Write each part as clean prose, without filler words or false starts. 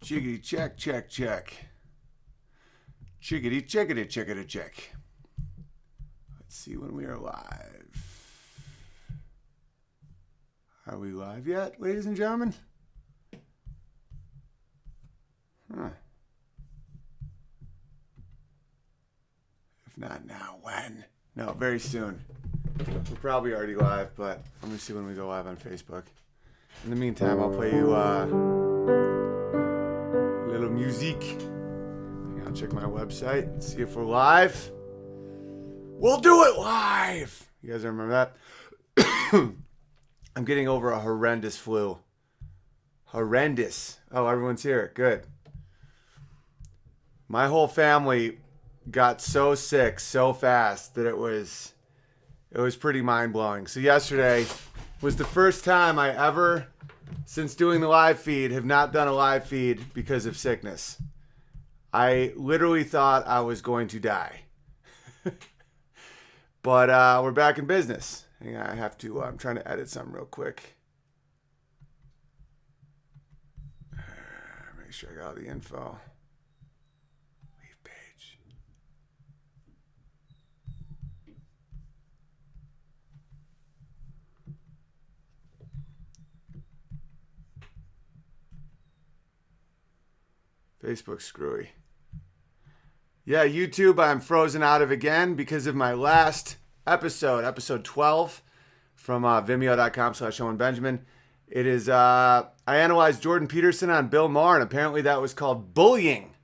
Chickity check, check, check. Chickity checkity checkity check. Let's see when we are live. Are we live yet, ladies and gentlemen? Huh. If not now, when? No, very soon. We're probably already live, but let me see when we go live on Facebook. In the meantime, I'll play you a little music. I'll check my website and see if we're live. We'll do it live! You guys remember that? I'm getting over a horrendous flu. Horrendous. Oh, everyone's here. Good. My whole family got so sick so fast that it was pretty mind-blowing. So yesterday was the first time I ever, since doing the live feed, have not done a live feed because of sickness. I literally thought I was going to die. But we're back in business. Hang on, I'm trying to edit something real quick. Make sure I got all the info. Leave page. Facebook screwy. Yeah, YouTube, I'm frozen out of again because of my last episode 12 from Vimeo.com/Owen Benjamin. It is, I analyzed Jordan Peterson on Bill Maher, and apparently that was called bullying.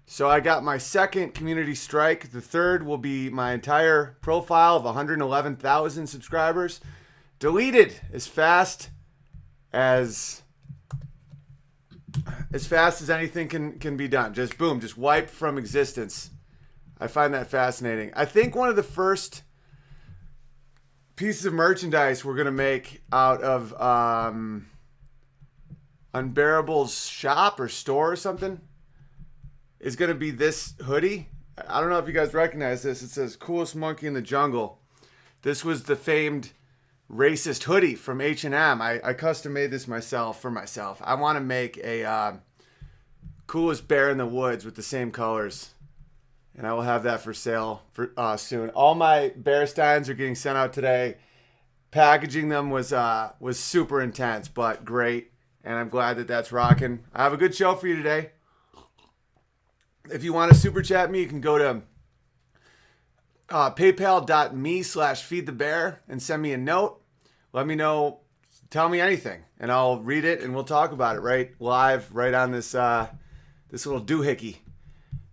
So I got my second community strike. The third will be my entire profile of 111,000 subscribers deleted as fast as anything can be done. Just boom, just wiped from existence. I find that fascinating. I think one of the first pieces of merchandise we're going to make out of Unbearable's shop or store or something is going to be this hoodie. I don't know if you guys recognize this. It says "Coolest Monkey in the Jungle." This was the famed racist hoodie from H&M. I custom made this for myself. I want to make a coolest bear in the woods with the same colors. And I will have that for sale soon. All my bear steins are getting sent out today. Packaging them was super intense, but great. And I'm glad that that's rocking. I have a good show for you today. If you want to super chat me, you can go to paypal.me/feedthebear and send me a note. Let me know. Tell me anything, and I'll read it, and we'll talk about it right live, right on this little doohickey.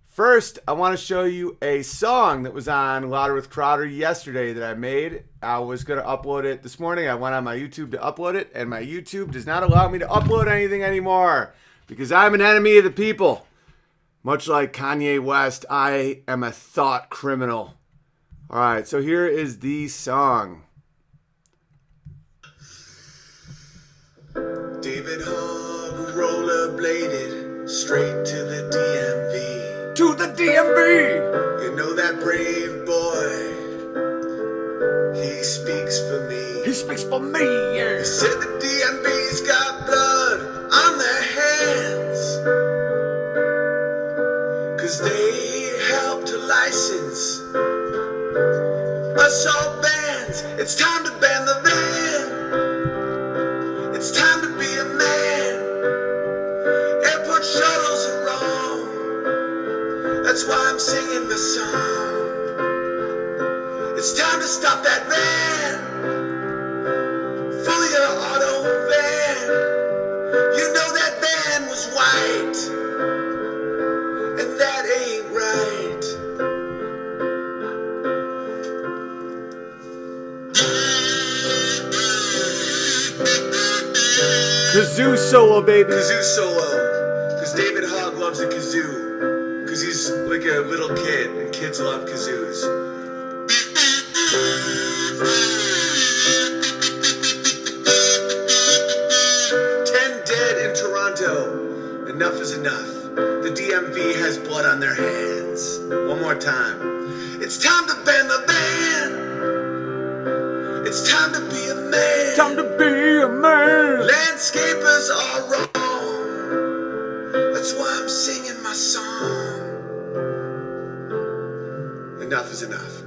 First, I want to show you a song that was on Louder with Crowder yesterday that I made. I was going to upload it this morning. I went on my YouTube to upload it, and my YouTube does not allow me to upload anything anymore because I'm an enemy of the people. Much like Kanye West, I am a thought criminal. All right, so here is the song. David Hogg rollerbladed straight to the DMV. To the DMV! You know that brave boy, he speaks for me. He speaks for me, yeah. He said the DMV's got blood on their hands, 'cause they helped to license assault bands. It's time to ban the van. It's time to be a man. Airport shuttles are wrong. That's why I'm singing the song. It's time to stop that van. Fully auto van. You know that van was white, and that ain't right. Kazoo solo, baby. Kazoo solo. Because David Hogg loves a kazoo. Because he's like a little kid, and kids love kazoos. 10 dead in Toronto. Enough is enough. The DMV has blood on their hands. One more time. It's time to ban the van. It's time to be a man. Time to be a man. Landscapers are wrong. song. Enough is enough.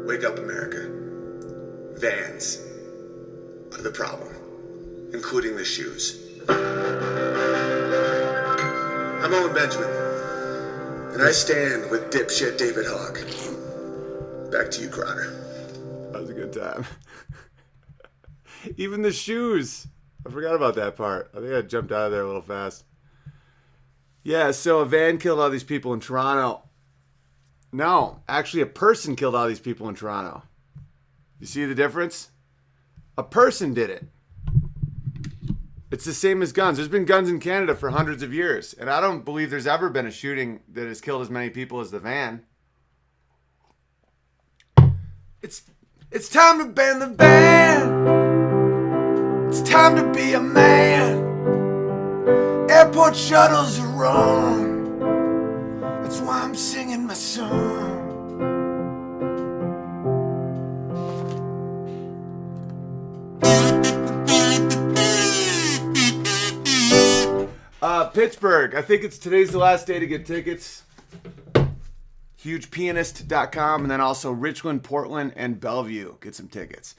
Wake up, America. Vans are the problem, including the shoes. I'm Owen Benjamin, and I stand with dipshit David Hogg. Back to you, Crowder. That was a good time. Even the shoes. I forgot about that part. I think I jumped out of there a little fast. Yeah, so a van killed all these people in Toronto. No, actually a person killed all these people in Toronto. You see the difference? A person did it. It's the same as guns. There's been guns in Canada for hundreds of years. And I don't believe there's ever been a shooting that has killed as many people as the van. It's time to ban the van. It's time to be a man. Airport shuttles are wrong. That's why I'm singing my song. Pittsburgh. I think today's the last day to get tickets. HugePianist.com, and then also Richland, Portland, and Bellevue. Get some tickets.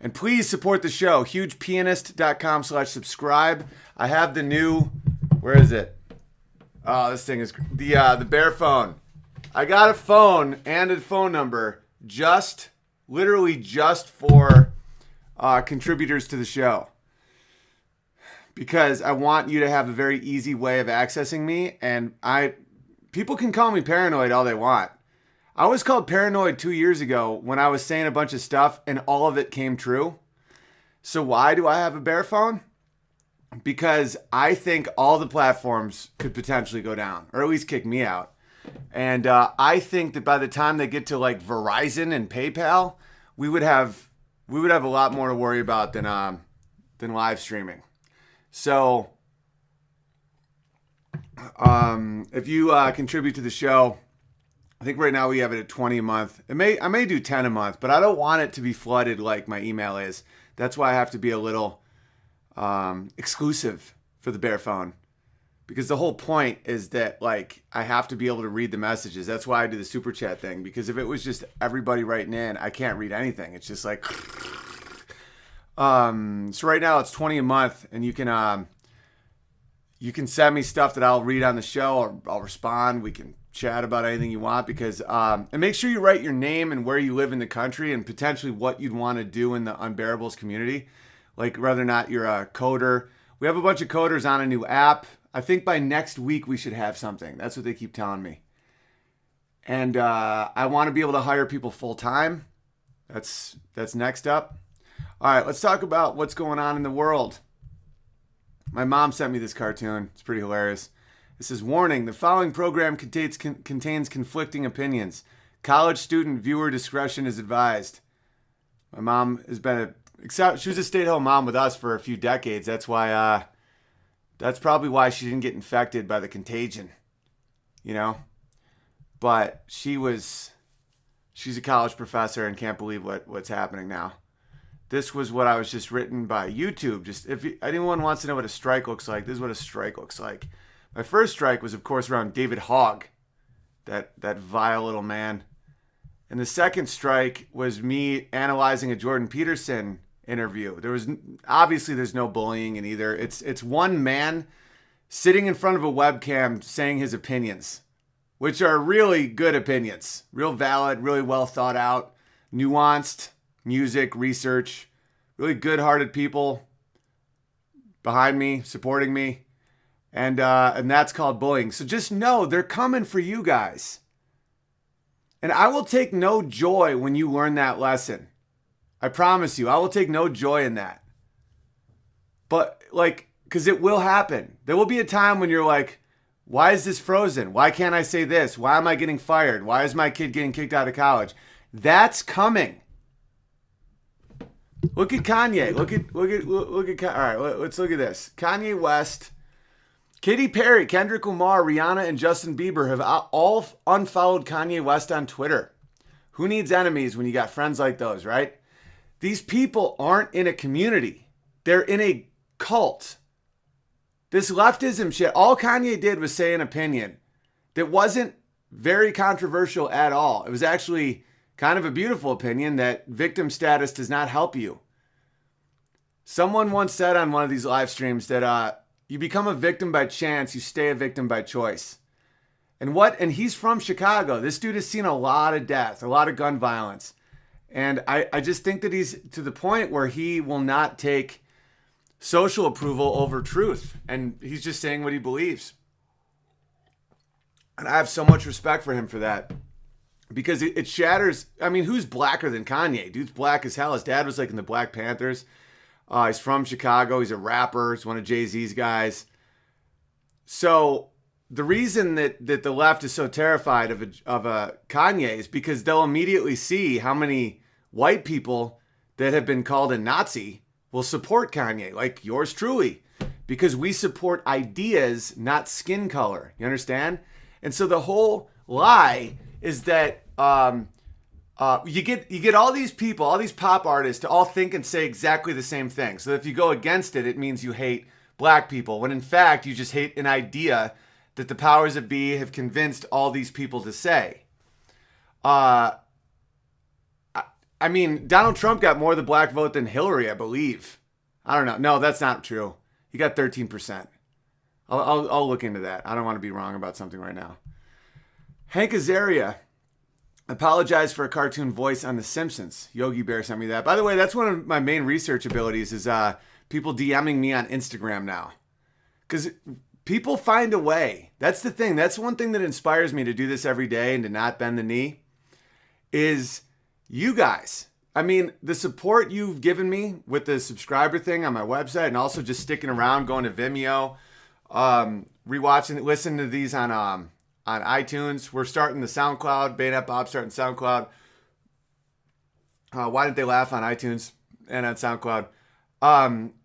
And please support the show. HugePianist.com/subscribe. I have the new, where is it? Oh, this thing is the Bear phone. I got a phone and a phone number literally just for contributors to the show. Because I want you to have a very easy way of accessing me, and people can call me paranoid all they want. I was called paranoid 2 years ago when I was saying a bunch of stuff and all of it came true. So why do I have a Bear phone? Because I think all the platforms could potentially go down, or at least kick me out. And I think that by the time they get to like Verizon and PayPal, we would have a lot more to worry about than live streaming. So, if you contribute to the show, I think right now we have it at 20 a month. I may do 10 a month, but I don't want it to be flooded like my email is. That's why I have to be a little exclusive for the Bear phone, because the whole point is that like I have to be able to read the messages. That's why I do the super chat thing, because if it was just everybody writing in, I can't read anything. It's just like. So right now it's 20 a month, and you can send me stuff that I'll read on the show, or I'll respond. We can chat about anything you want, because, and make sure you write your name and where you live in the country and potentially what you'd want to do in the Unbearables community. Like whether or not you're a coder. We have a bunch of coders on a new app. I think by next week we should have something. That's what they keep telling me. And, I want to be able to hire people full time. That's next up. All right, let's talk about what's going on in the world. My mom sent me this cartoon. It's pretty hilarious. It says, warning, the following program contains conflicting opinions. College student viewer discretion is advised. My mom has been she was a stay-at-home mom with us for a few decades. That's why, that's probably why she didn't get infected by the contagion, you know? But she's a college professor and can't believe what's happening now. This was what I was just written by YouTube. Just if anyone wants to know what a strike looks like, this is what a strike looks like. My first strike was, of course, around David Hogg, that vile little man. And the second strike was me analyzing a Jordan Peterson interview. There's no bullying in either. It's one man sitting in front of a webcam saying his opinions, which are really good opinions, real valid, really well thought out, nuanced. Music, research, really good-hearted people behind me, supporting me, and that's called bullying. So just know they're coming for you guys. And I will take no joy when you learn that lesson. I promise you, I will take no joy in that. But because it will happen. There will be a time when you're like, why is this frozen? Why can't I say this? Why am I getting fired? Why is my kid getting kicked out of college? That's coming. Look at Kanye. Look at. All right, let's look at this. Kanye West, Katy Perry, Kendrick Lamar, Rihanna, and Justin Bieber have all unfollowed Kanye West on Twitter. Who needs enemies when you got friends like those, right? These people aren't in a community. They're in a cult. This leftism shit, all Kanye did was say an opinion that wasn't very controversial at all. It was actually kind of a beautiful opinion that victim status does not help you. Someone once said on one of these live streams that you become a victim by chance, you stay a victim by choice. And he's from Chicago. This dude has seen a lot of death, a lot of gun violence. And I just think that he's to the point where he will not take social approval over truth. And he's just saying what he believes. And I have so much respect for him for that. Because it shatters. I mean, who's blacker than Kanye? Dude's black as hell. His dad was like in the Black Panthers. He's from Chicago. He's a rapper. He's one of Jay-Z's guys. So the reason that the left is so terrified of a Kanye is because they'll immediately see how many white people that have been called a Nazi will support Kanye, like yours truly, because we support ideas, not skin color. You understand? And so the whole lie is that you get all these people, all these pop artists to all think and say exactly the same thing. So if you go against it, it means you hate black people, when in fact you just hate an idea that the powers that be have convinced all these people to say. I mean, Donald Trump got more of the black vote than Hillary, I believe. I don't know. No, that's not true. He got 13%. I'll look into that. I don't want to be wrong about something right now. Hank Azaria apologized for a cartoon voice on The Simpsons. Yogi Bear sent me that. By the way, that's one of my main research abilities is people DMing me on Instagram now. Because people find a way. That's the thing. That's one thing that inspires me to do this every day and to not bend the knee is you guys. I mean, the support you've given me with the subscriber thing on my website and also just sticking around, going to Vimeo, rewatching, listening to these on iTunes. We're starting the SoundCloud. Bayonet Bob starting SoundCloud. Why didn't they laugh on iTunes and on SoundCloud?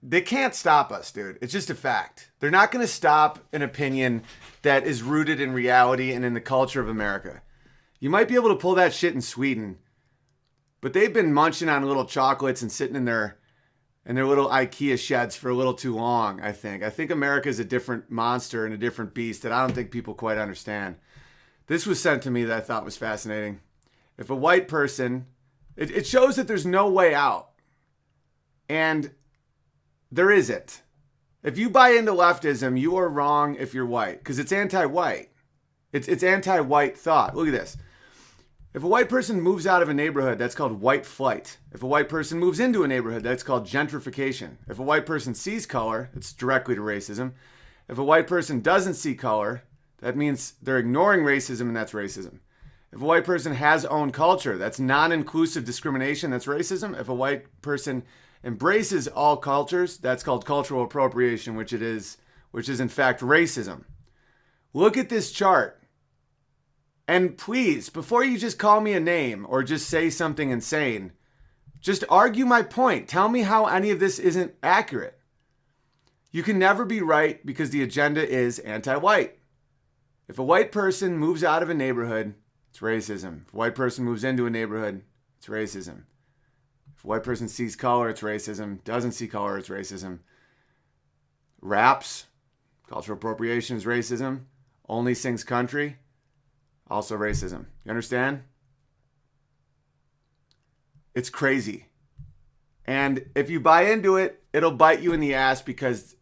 They can't stop us, dude. It's just a fact. They're not going to stop an opinion that is rooted in reality and in the culture of America. You might be able to pull that shit in Sweden, but they've been munching on little chocolates and sitting in their little IKEA sheds for a little too long, I think. I think America is a different monster and a different beast that I don't think people quite understand. This was sent to me that I thought was fascinating. If a white person, it shows that there's no way out. And there isn't. If you buy into leftism, you are wrong if you're white, because it's anti-white. It's anti-white thought. Look at this. If a white person moves out of a neighborhood, that's called white flight. If a white person moves into a neighborhood, that's called gentrification. If a white person sees color, it's directly to racism. If a white person doesn't see color, that means they're ignoring racism, and that's racism. If a white person has own culture, that's non-inclusive discrimination, that's racism. If a white person embraces all cultures, that's called cultural appropriation, which is in fact racism. Look at this chart. And please, before you just call me a name or just say something insane, just argue my point. Tell me how any of this isn't accurate. You can never be right because the agenda is anti-white. If a white person moves out of a neighborhood, it's racism. If a white person moves into a neighborhood, it's racism. If a white person sees color, it's racism. Doesn't see color, it's racism. Raps, cultural appropriation is racism. Only sings country, also racism. You understand? It's crazy. And if you buy into it, it'll bite you in the ass because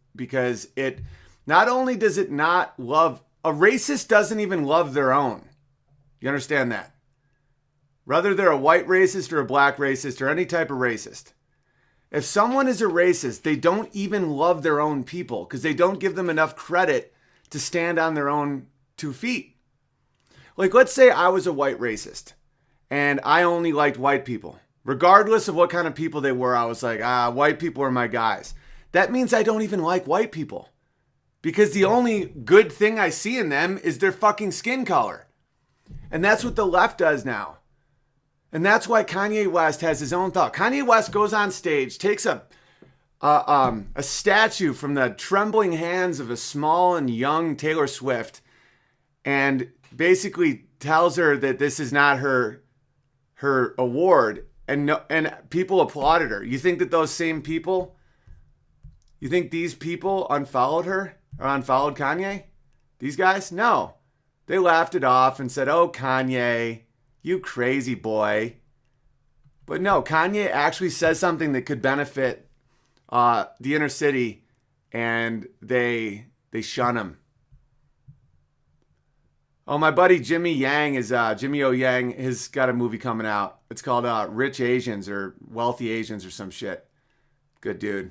it not only does it not love, a racist doesn't even love their own. You understand that? Whether they're a white racist or a black racist or any type of racist. If someone is a racist, they don't even love their own people because they don't give them enough credit to stand on their own 2 feet. Like, let's say I was a white racist and I only liked white people. Regardless of what kind of people they were, I was like, white people are my guys. That means I don't even like white people because the only good thing I see in them is their fucking skin color. And that's what the left does now. And that's why Kanye West has his own thought. Kanye West goes on stage, takes a statue from the trembling hands of a small and young Taylor Swift and basically tells her that this is not her award, and people applauded her. You think that those same people, you think these people unfollowed her? or unfollowed Kanye? These guys? No. They laughed it off and said, oh, Kanye, you crazy boy. But no, Kanye actually says something that could benefit the inner city, and they shun him. Oh, my buddy Jimmy O Yang has got a movie coming out. It's called Rich Asians or Wealthy Asians or some shit. Good dude.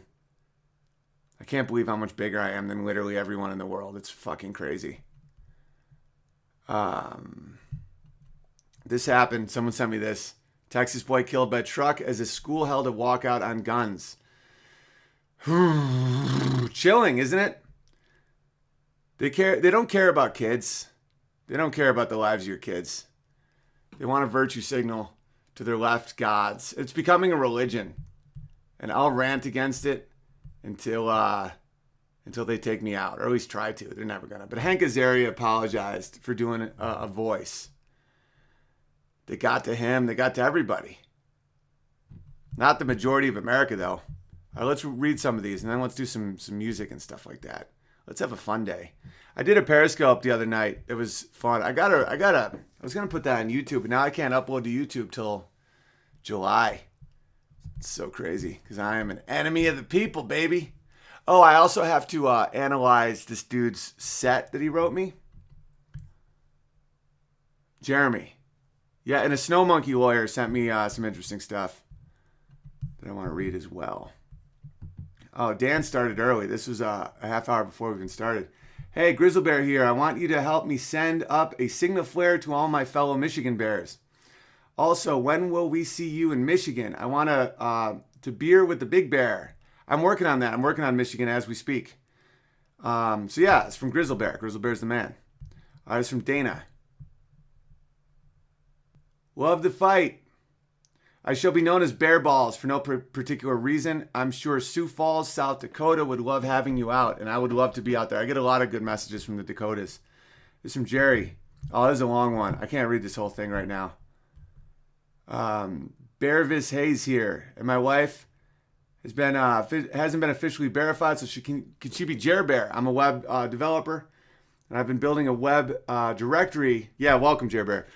I can't believe how much bigger I am than literally everyone in the world. It's fucking crazy. This happened. Someone sent me this. Texas boy killed by truck as his school held a walkout on guns. Chilling, isn't it? They don't care about kids. They don't care about the lives of your kids. They want a virtue signal to their left gods. It's becoming a religion. And I'll rant against it until they take me out, or at least try to. They're never gonna. But Hank Azaria apologized for doing a voice. They got to him. They got to everybody. Not the majority of America, though. All right, let's read some of these, and then let's do some music and stuff like that. Let's have a fun day. I did a Periscope the other night. It was fun. I was gonna put that on YouTube, but now I can't upload to YouTube till July. It's so crazy because I am an enemy of the people, baby. Oh, I also have to analyze this dude's set that he wrote me. Jeremy. Yeah, and a Snow Monkey lawyer sent me some interesting stuff that I want to read as well. Oh, Dan started early. This was a half hour before we even started. Hey, Grizzle Bear here. I want you to help me send up a signal flare to all my fellow Michigan Bears. Also, when will we see you in Michigan? I want to beer with the Big Bear. I'm working on that. I'm working on Michigan as we speak. So yeah, it's from Grizzle Bear. Grizzle Bear's the man. It's from Dana. Love the fight. I shall be known as Bear Balls for no particular reason. I'm sure Sioux Falls, South Dakota would love having you out, and I would love to be out there. I get a lot of good messages from the Dakotas. This is from Jerry. Oh, this is a long one. I can't read this whole thing right now. Bearvis Hayes here, and my wife hasn't been officially verified, so could she be Jer Bear? I'm a web developer, and I've been building a web directory. Yeah, welcome, Jer Bear.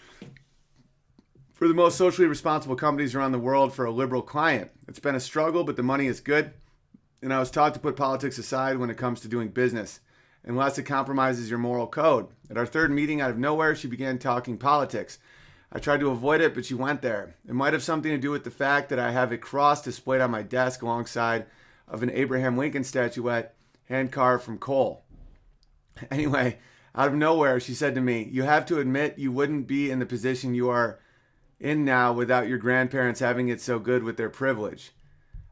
For the most socially responsible companies around the world for a liberal client. It's been a struggle, but the money is good. And I was taught to put politics aside when it comes to doing business, unless it compromises your moral code. At our third meeting, out of nowhere, she began talking politics. I tried to avoid it, but she went there. It might have something to do with the fact that I have a cross displayed on my desk alongside of an Abraham Lincoln statuette hand-carved from coal. Anyway, out of nowhere, she said to me, you have to admit you wouldn't be in the position you are in now without your grandparents having it so good with their privilege.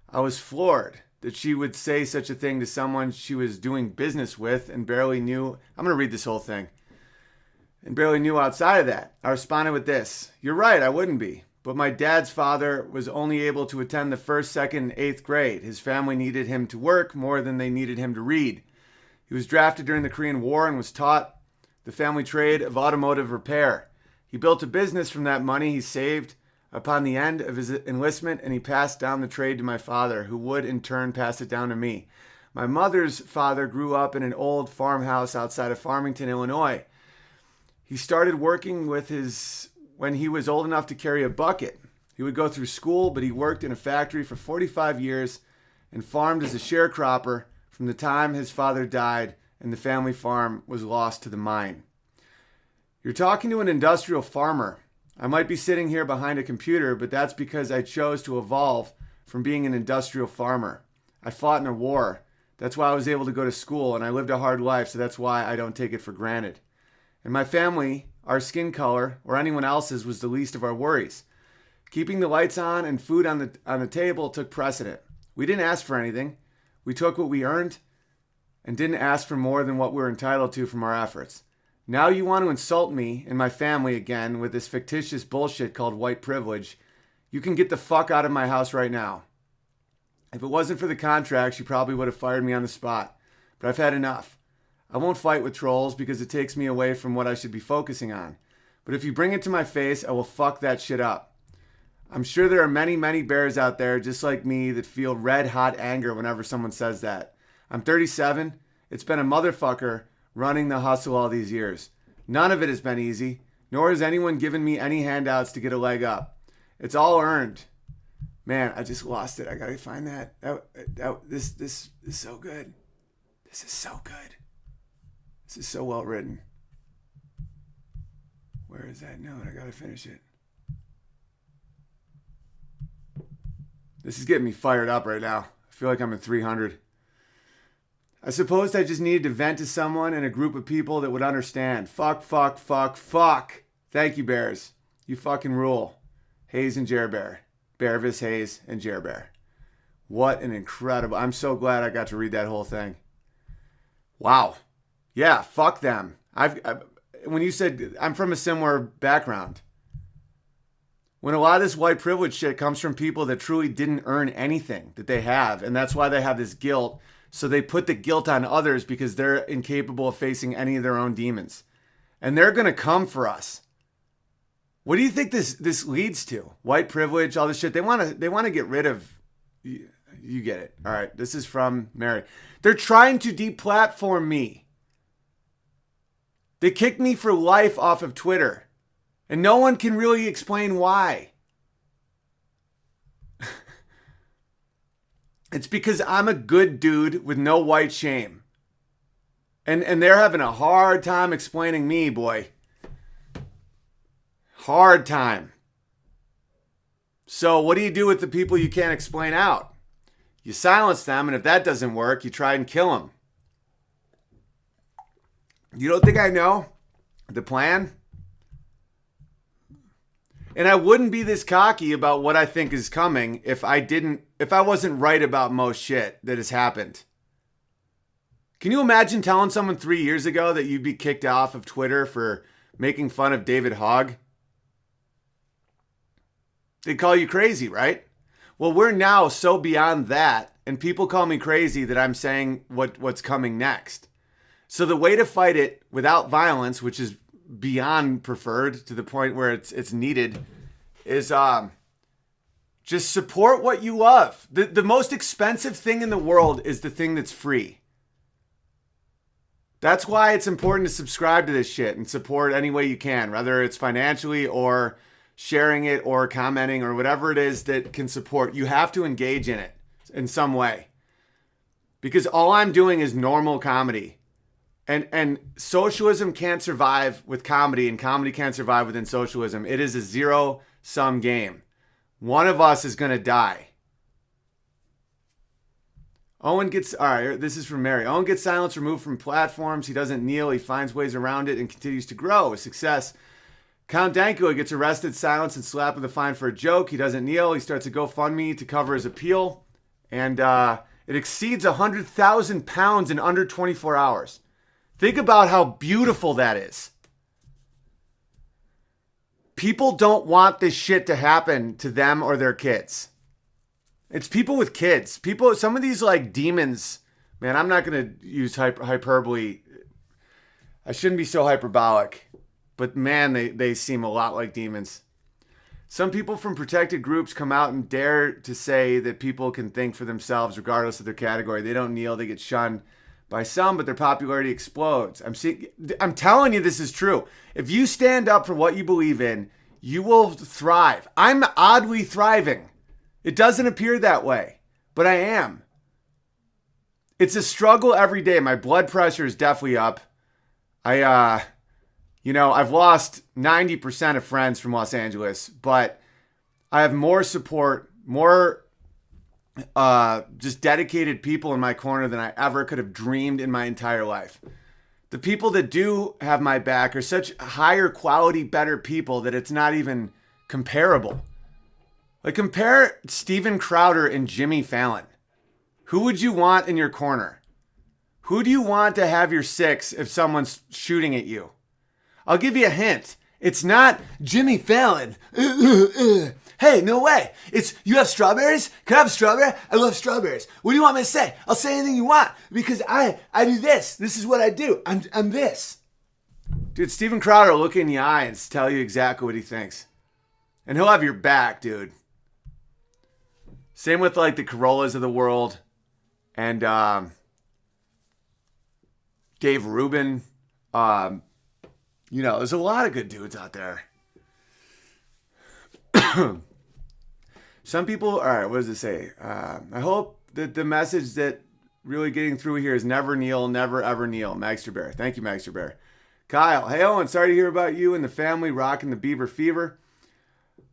I was floored that she would say such a thing to someone she was doing business with and barely knew. I'm going to read this whole thing. And barely knew outside of that. I responded with this. You're right, I wouldn't be. But my dad's father was only able to attend the 1st, 2nd, and 8th grade. His family needed him to work more than they needed him to read. He was drafted during the Korean War and was taught the family trade of automotive repair. He built a business from that money he saved upon the end of his enlistment, and he passed down the trade to my father, who would in turn pass it down to me. My mother's father grew up in an old farmhouse outside of Farmington, Illinois. He started working when he was old enough to carry a bucket. He would go through school, but he worked in a factory for 45 years and farmed as a sharecropper from the time his father died and the family farm was lost to the mine. You're talking to an industrial farmer. I might be sitting here behind a computer, but that's because I chose to evolve from being an industrial farmer. I fought in a war. That's why I was able to go to school, and I lived a hard life, so that's why I don't take it for granted. In my family, our skin color, or anyone else's, was the least of our worries. Keeping the lights on and food on the table took precedent. We didn't ask for anything. We took what we earned and didn't ask for more than what we were entitled to from our efforts. Now you want to insult me and my family again with this fictitious bullshit called white privilege. You can get the fuck out of my house right now. If it wasn't for the contracts, you probably would have fired me on the spot. But I've had enough. I won't fight with trolls because it takes me away from what I should be focusing on. But if you bring it to my face, I will fuck that shit up. I'm sure there are many, many bears out there just like me that feel red hot anger whenever someone says that. I'm 37 It's been a motherfucker running the hustle all these years. None of it has been easy, nor has anyone given me any handouts to get a leg up. It's all earned. Man, I just lost it. I gotta find that. This is so good. This is so good. This is so well written. Where is that note? I gotta finish it. This is getting me fired up right now. I feel like I'm in 300. I supposed I just needed to vent to someone and a group of people that would understand. Fuck. Thank you, Bears. You fucking rule. Hayes and Jer Bear. Bearvis, Hayes, and Jer Bear. What an incredible... I'm so glad I got to read that whole thing. Wow. Yeah, fuck them. When you said... I'm from a similar background. When a lot of this white privilege shit comes from people that truly didn't earn anything that they have, and that's why they have this guilt, so they put the guilt on others because they're incapable of facing any of their own demons. And they're going to come for us. What do you think this leads to? White privilege, all this shit. They want to get rid of... You get it. All right, this is from Mary. They're trying to deplatform me. They kicked me for life off of Twitter. And no one can really explain why. It's because I'm a good dude with no white shame. And they're having a hard time explaining me, boy. Hard time. So what do you do with the people you can't explain out? You silence them, and if that doesn't work, you try and kill them. You don't think I know the plan? And I wouldn't be this cocky about what I think is coming if I wasn't right about most shit that has happened. Can you imagine telling someone 3 years ago that you'd be kicked off of Twitter for making fun of David Hogg? They'd call you crazy, right? Well, we're now so beyond that, and people call me crazy that I'm saying what's coming next. So the way to fight it without violence, which is beyond preferred to the point where it's needed, is just support what you love. The most expensive thing in the world is the thing that's free. That's why it's important to subscribe to this shit and support any way you can, whether it's financially or sharing it or commenting or whatever it is that can support. You have to engage in it in some way, because all I'm doing is normal comedy. And socialism can't survive with comedy, and comedy can't survive within socialism. It is a zero-sum game. One of us is going to die. Owen gets... All right, this is from Mary. Owen gets silence removed from platforms. He doesn't kneel. He finds ways around it and continues to grow. A success. Count Dankula gets arrested, silenced, and slapped with a fine for a joke. He doesn't kneel. He starts a GoFundMe to cover his appeal. And it exceeds 100,000 pounds in under 24 hours. Think about how beautiful that is. People don't want this shit to happen to them or their kids. It's people with kids. Some of these like demons, man, I'm not going to use hyperbole. I shouldn't be so hyperbolic. But man, they seem a lot like demons. Some people from protected groups come out and dare to say that people can think for themselves regardless of their category. They don't kneel, they get shunned by some, but their popularity explodes. I'm telling you, this is true. If you stand up for what you believe in, you will thrive. I'm oddly thriving. It doesn't appear that way, but I am. It's a struggle every day. My blood pressure is definitely up. I've lost 90% of friends from Los Angeles, but I have more support, more just dedicated people in my corner than I ever could have dreamed in my entire life. The people that do have my back are such higher quality, better people that it's not even comparable. Like, compare Steven Crowder and Jimmy Fallon. Who would you want in your corner? Who do you want to have your six if someone's shooting at you? I'll give you a hint. It's not Jimmy Fallon. Hey, no way. It's, you have strawberries? Can I have a strawberry? I love strawberries. What do you want me to say? I'll say anything you want because I do this. This is what I do. I'm this. Dude, Steven Crowder will look in the eye and tell you exactly what he thinks. And he'll have your back, dude. Same with like the Corollas of the world. And Dave Rubin. There's a lot of good dudes out there. Some people, all right, what does it say? I hope that the message that really getting through here is never kneel, never ever kneel. Magster Bear. Thank you, Magster Bear. Kyle, hey Owen, sorry to hear about you and the family rocking the beaver fever.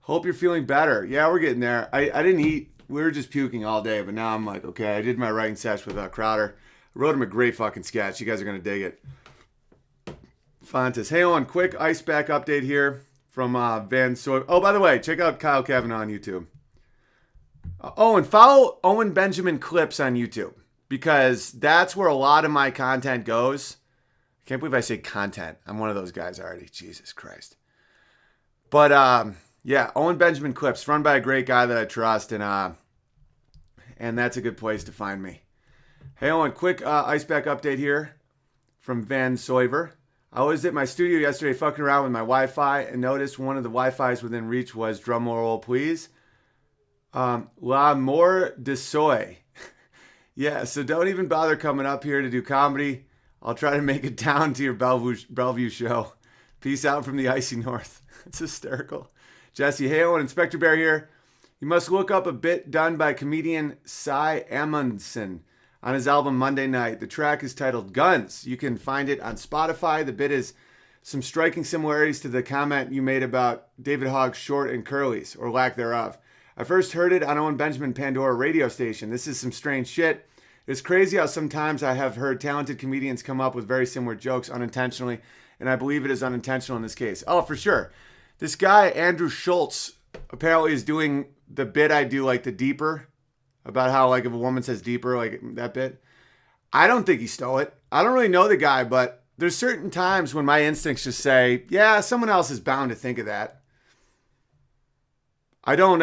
Hope you're feeling better. Yeah, we're getting there. I didn't eat. We were just puking all day, but now I'm like, okay, I did my writing session with Crowder. I wrote him a great fucking sketch. You guys are going to dig it. Fontes. Hey Owen, quick ice pack update here from Van Soy. Oh, by the way, check out Kyle Kavanaugh on YouTube. And follow Owen Benjamin clips on YouTube because that's where a lot of my content goes. I can't believe I say content. I'm one of those guys already. Jesus Christ. But yeah, Owen Benjamin clips run by a great guy that I trust, and that's a good place to find me. Hey Owen, quick ice pack update here from Van Soyver. I was at my studio yesterday fucking around with my Wi-Fi and noticed one of the Wi-Fis within reach was, drum roll please, L'Amour de Soy. Yeah, so don't even bother coming up here to do comedy. I'll try to make it down to your Bellevue show. Peace out from the icy north. It's hysterical. Jesse, hey Owen, Inspector Bear here. You must look up a bit done by comedian Cy Amundsen on his album Monday Night. The track is titled Guns. You can find it on Spotify. The bit is some striking similarities to the comment you made about David Hogg's short and curlies, or lack thereof. I first heard it on Owen Benjamin Pandora radio station. This is some strange shit. It's crazy how sometimes I have heard talented comedians come up with very similar jokes unintentionally, and I believe it is unintentional in this case. Oh, for sure. This guy, Andrew Schultz, apparently is doing the bit I do, like the deeper, about how like if a woman says deeper, like that bit. I don't think he stole it. I don't really know the guy, but there's certain times when my instincts just say, yeah, someone else is bound to think of that. I don't,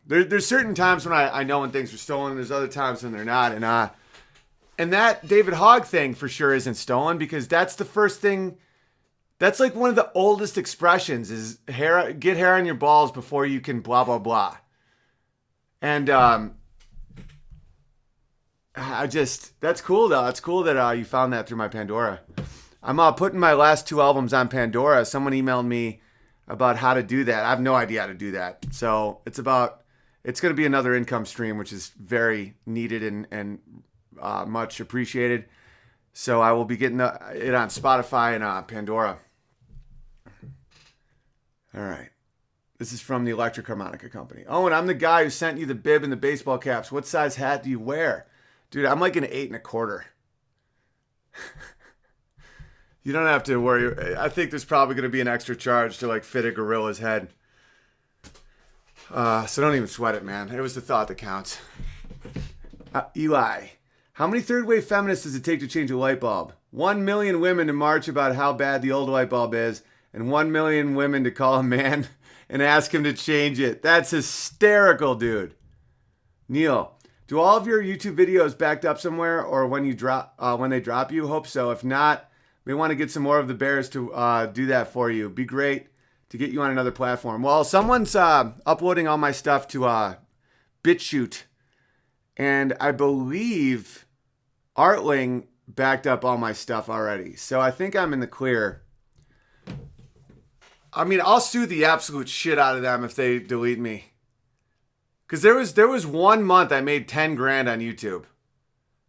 there's certain times when I know when things are stolen, and there's other times when they're not. And that David Hogg thing for sure isn't stolen because that's the first thing, that's like one of the oldest expressions is hair, get hair on your balls before you can blah, blah, blah. And, that's cool though. It's cool that you found that through my Pandora. I'm putting my last 2 albums on Pandora. Someone emailed me about how to do that. I have no idea how to do that. So it's going to be another income stream, which is very needed and much appreciated. So I will be getting it on Spotify and Pandora. All right. This is from the Electric Harmonica Company. Oh, and I'm the guy who sent you the bib and the baseball caps. What size hat do you wear? Dude, I'm like an 8 1/4. You don't have to worry. I think there's probably going to be an extra charge to like fit a gorilla's head. So don't even sweat it, man. It was the thought that counts. Eli, how many third wave feminists does it take to change a light bulb? 1 million women to march about how bad the old light bulb is, and 1 million women to call a man and ask him to change it. That's hysterical, dude. Neil, do all of your YouTube videos backed up somewhere, or when they drop you? Hope so. If not, we want to get some more of the bears to do that for you. Be great to get you on another platform. Well, someone's uploading all my stuff to BitChute, and I believe Artling backed up all my stuff already. So I think I'm in the clear. I mean, I'll sue the absolute shit out of them if they delete me. Because there was 1 month I made 10 grand on YouTube.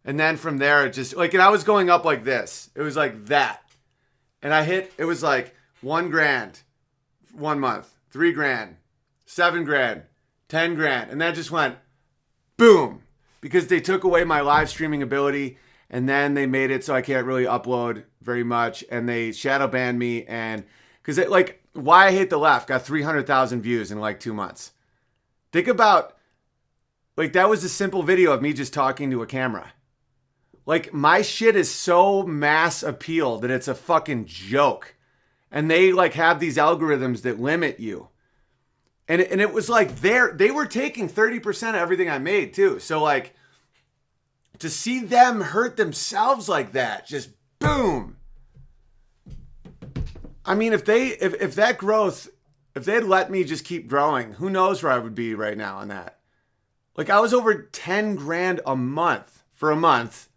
And then from there, it just, like, and I was going up like this. It was like that. And it was like 1 grand, 1 month, 3 grand, 7 grand, 10 grand. And that just went boom. Because they took away my live streaming ability. And then they made it so I can't really upload very much. And they shadow banned me. And because like, Why I Hate the Left got 300,000 views in like 2 months. Think about, like, that was a simple video of me just talking to a camera. Like, my shit is so mass appeal that it's a fucking joke. And they, like, have these algorithms that limit you. And it was like, they were taking 30% of everything I made, too. So, like, to see them hurt themselves like that, just boom. I mean, if that growth, if they'd let me just keep growing, who knows where I would be right now on that. Like, I was over 10 grand a month for a month.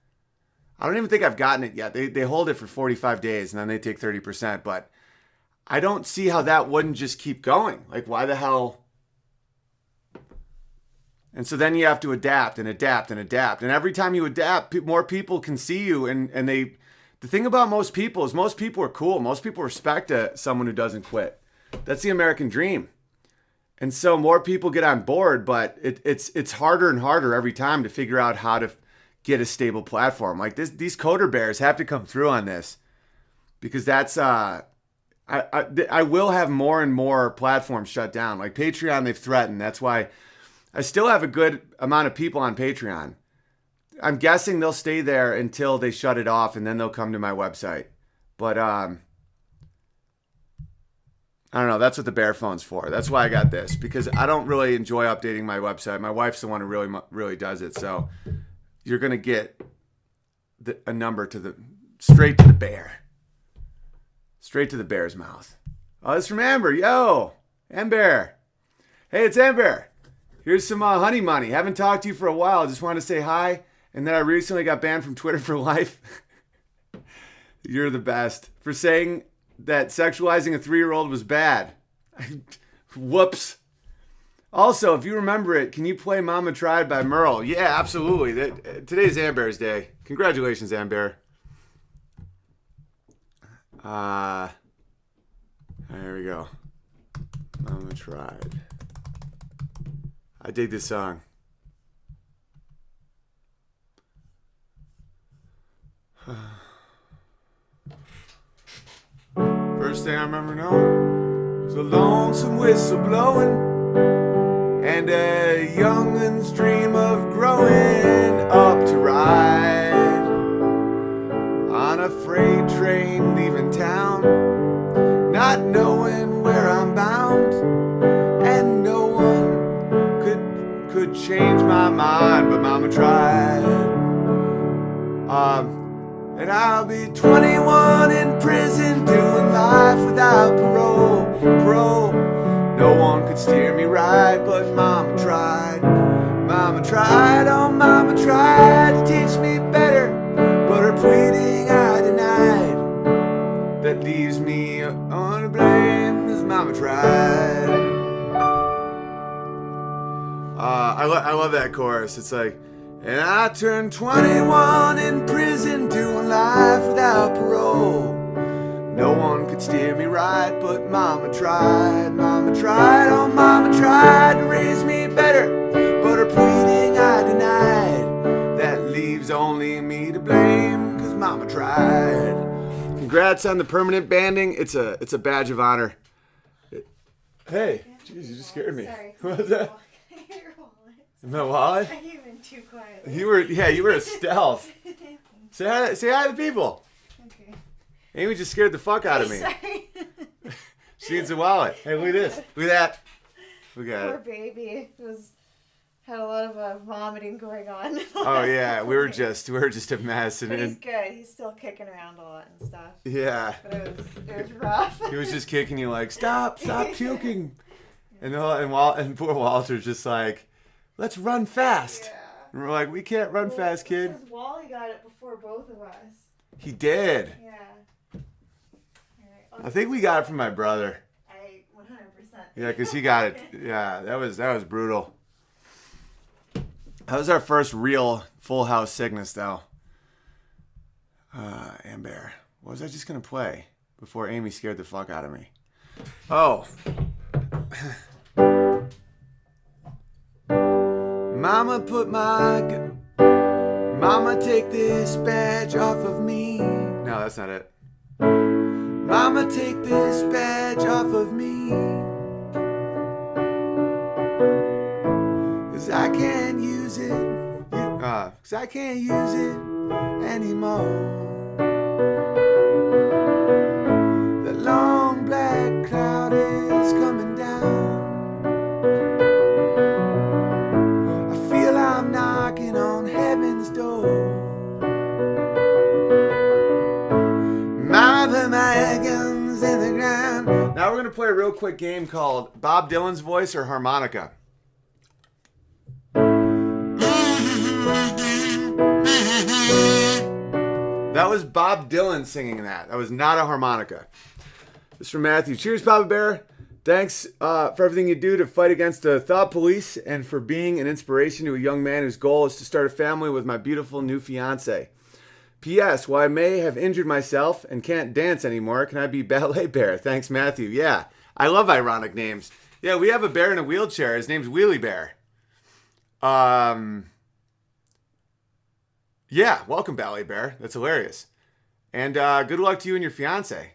I don't even think I've gotten it yet. They hold it for 45 days and then they take 30%. But I don't see how that wouldn't just keep going. Like, why the hell? And so then you have to adapt and adapt and adapt. And every time you adapt, more people can see you. And the thing about most people is most people are cool. Most people respect someone who doesn't quit. That's the American dream. And so more people get on board, but it's harder and harder every time to figure out how to get a stable platform. Like these coder bears have to come through on this, because that's I will have more and more platforms shut down. Like Patreon, they've threatened. That's why I still have a good amount of people on Patreon. I'm guessing they'll stay there until they shut it off, and then they'll come to my website. But I don't know. That's what the Bear Phone's for. That's why I got this, because I don't really enjoy updating my website. My wife's the one who really does it. So you're going to get a number straight to the bear. Straight to the bear's mouth. Oh, it's from Amber. Yo, Amber. Hey, it's Amber. Here's some honey money. Haven't talked to you for a while. Just wanted to say hi. And then I recently got banned from Twitter for life. You're the best. For saying that sexualizing a 3-year-old was bad. Whoops. Also, if you remember it, can you play Mama Tried by Merle? Yeah, absolutely. Today's Amber's Day. Congratulations, Amber. There we go. Mama Tried. I dig this song. First thing I remember knowing was a lonesome whistle blowing and a youngin's dream of growing up to ride on a freight train leaving town, not knowing where I'm bound, and no one could change my mind, but Mama tried. And I'll be 21 in prison doing life without parole. No one could steer me right, but Mama tried. Mama tried, oh Mama tried to teach me better, but her pleading I denied. That leaves me unblamed as Mama tried. I love that chorus. It's like, and I turned 21 in prison doing life without parole. No one could steer me right, but Mama tried. Mama tried, oh Mama tried to raise me better, but her pleading I denied. That leaves only me to blame, cause Mama tried. Congrats on the permanent banding. It's a badge of honor. Hey, jeez, you just scared me. Sorry. What was that? My wallet? I came in too quietly. You were a stealth. Say hi to the people. Okay. Amy just scared the fuck out of me. Sorry. She needs a wallet. Hey, look at this. Look at that. We got Poor it. baby had a lot of vomiting going on. Oh yeah, we were just a mess, But he's good. He's still kicking around a lot and stuff. Yeah. But it was rough. He was just kicking you like, stop puking, and poor Walter's just like, let's run fast. Yeah. And we're like, we can't run fast, kid. Because Wally got it before both of us. He did. Yeah. All right, I think we got it from my brother. 100%. Yeah, because he got it. Yeah, that was brutal. That was our first real full house sickness, though. Amber. What was I just going to play before Amy scared the fuck out of me? Oh. Mama Mama, take this badge off of me. No, that's not it. Mama, take this badge off of me. 'Cause I can't use it. 'Cause I can't use it anymore. The long black cloud is coming down. I feel I'm knocking on heaven's door. Put my guns in the ground. Now we're going to play a real quick game called Bob Dylan's Voice or Harmonica. That was Bob Dylan singing that. That was not a harmonica. This is from Matthew. Cheers, Papa Bear. Thanks for everything you do to fight against the thought police and for being an inspiration to a young man whose goal is to start a family with my beautiful new fiance. P.S. While I may have injured myself and can't dance anymore, can I be Ballet Bear? Thanks, Matthew. Yeah, I love ironic names. Yeah, we have a bear in a wheelchair. His name's Wheelie Bear. Yeah, welcome, Ballet Bear. That's hilarious. And good luck to you and your fiance.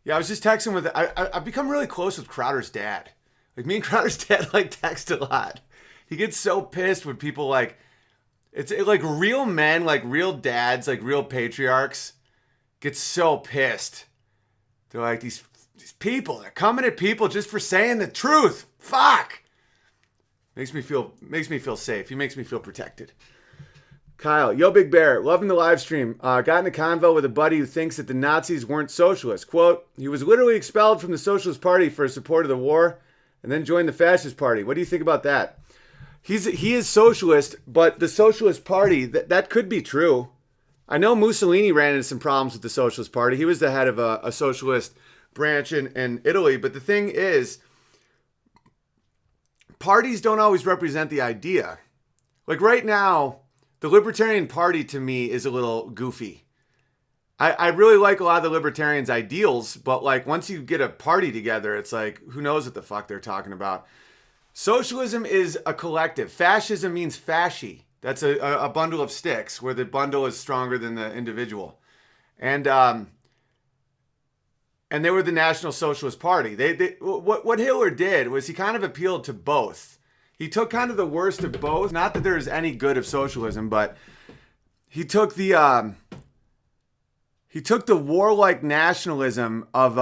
Yeah, I was just texting with... I've become really close with Crowder's dad. Like, me and Crowder's dad, text a lot. He gets so pissed when people, It's like real men, like real dads, like real patriarchs get so pissed. They're like, these people, they're coming at people just for saying the truth. Fuck. Makes me feel safe. He makes me feel protected. Kyle, yo Big Bear, loving the live stream. Got in a convo with a buddy who thinks that the Nazis weren't socialists. Quote, he was literally expelled from the Socialist Party for his support of the war and then joined the Fascist Party. What do you think about that? He is socialist, but the Socialist Party, that could be true. I know Mussolini ran into some problems with the Socialist Party. He was the head of a socialist branch in Italy. But the thing is, parties don't always represent the idea. Like right now, the Libertarian Party to me is a little goofy. I really like a lot of the Libertarians' ideals, but once you get a party together, it's like, who knows what the fuck they're talking about. Socialism is a collective. Fascism means fasci. That's a bundle of sticks where the bundle is stronger than the individual. And they were the National Socialist Party. What Hitler did was he kind of appealed to both. He took kind of the worst of both. Not that there's any good of socialism, but he took the warlike nationalism of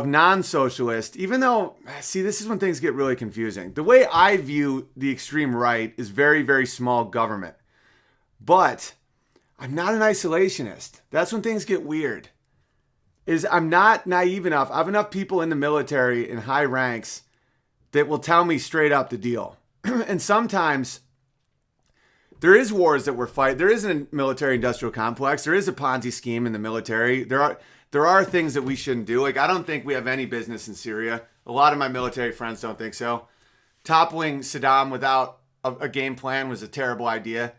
non-socialist, even though, see, this is when things get really confusing. The way I view the extreme right is very, very small government. But I'm not an isolationist. That's when things get weird. I'm not naive enough. I have enough people in the military in high ranks that will tell me straight up the deal. And sometimes there is wars that we're fighting. There is a military-industrial complex. There is a Ponzi scheme in the military. There are things that we shouldn't do. I don't think we have any business in Syria. A lot of my military friends don't think so. Toppling Saddam without a game plan was a terrible idea.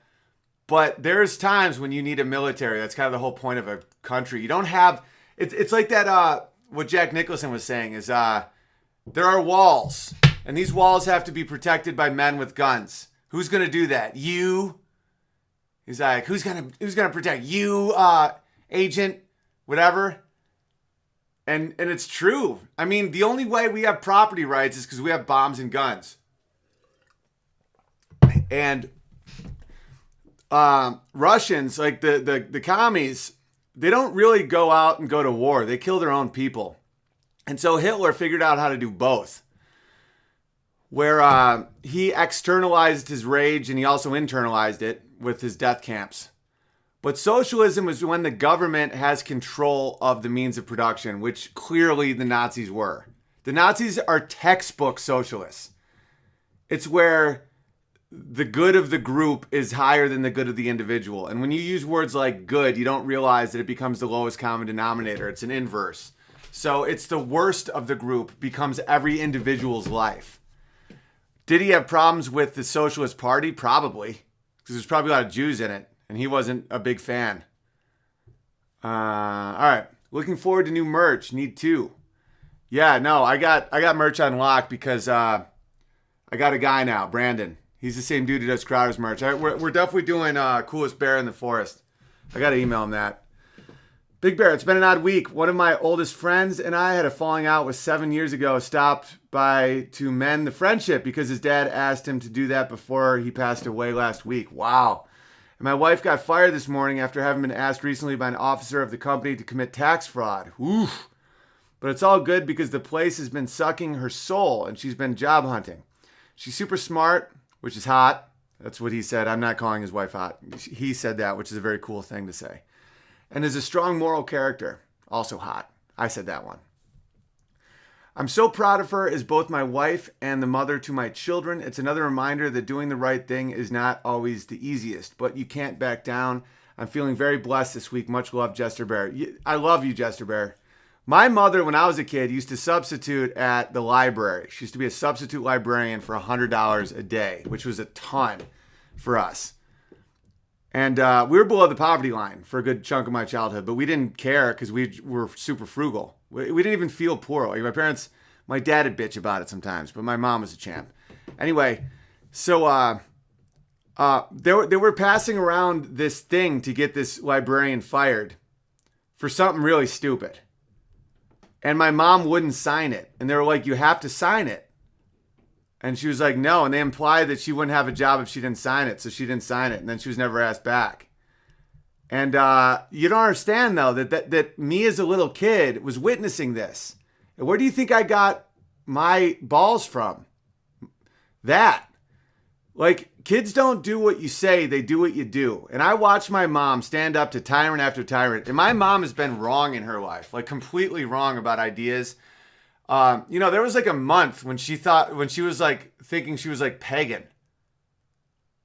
But there's times when you need a military. That's kind of the whole point of a country. You don't have... It's like that, what Jack Nicholson was saying is, there are walls. And these walls have to be protected by men with guns. Who's going to do that? You? He's like, who's going to protect you, agent? Whatever. And it's true. I mean, the only way we have property rights is because we have bombs and guns. And Russians, like the commies, they don't really go out and go to war. They kill their own people. And so Hitler figured out how to do both. Where he externalized his rage and he also internalized it with his death camps. But socialism is when the government has control of the means of production, which clearly the Nazis were. The Nazis are textbook socialists. It's where the good of the group is higher than the good of the individual. And when you use words like good, you don't realize that it becomes the lowest common denominator. It's an inverse. So it's the worst of the group becomes every individual's life. Did he have problems with the Socialist Party? Probably. Because there's probably a lot of Jews in it. And he wasn't a big fan. All right. Looking forward to new merch. Need to. Yeah, no, I got merch on lock because I got a guy now, Brandon. He's the same dude who does Crowder's merch. We're definitely doing Coolest Bear in the Forest. I got to email him that. Big Bear, it's been an odd week. One of my oldest friends and I had a falling out with 7 years ago. Stopped by to mend the friendship because his dad asked him to do that before he passed away last week. Wow. And my wife got fired this morning after having been asked recently by an officer of the company to commit tax fraud. Oof. But it's all good because the place has been sucking her soul and she's been job hunting. She's super smart, which is hot. That's what he said. I'm not calling his wife hot. He said that, which is a very cool thing to say. And is a strong moral character. Also hot. I said that one. I'm so proud of her as both my wife and the mother to my children. It's another reminder that doing the right thing is not always the easiest, but you can't back down. I'm feeling very blessed this week. Much love, Jester Bear. I love you, Jester Bear. My mother, when I was a kid, used to substitute at the library. She used to be a substitute librarian for $100 a day, which was a ton for us. And we were below the poverty line for a good chunk of my childhood, but we didn't care because we were super frugal. We didn't even feel poor. Like my dad would bitch about it sometimes, but my mom was a champ. Anyway, so they were passing around this thing to get this librarian fired for something really stupid. And my mom wouldn't sign it. And they were like, you have to sign it. And she was like, no. And they implied that she wouldn't have a job if she didn't sign it. So she didn't sign it. And then she was never asked back. And you don't understand, though, that me as a little kid was witnessing this. And where do you think I got my balls from? That. Like, kids don't do what you say, they do what you do. And I watched my mom stand up to tyrant after tyrant. And my mom has been wrong in her life, like completely wrong about ideas. There was like a month when she was like thinking she was like pagan.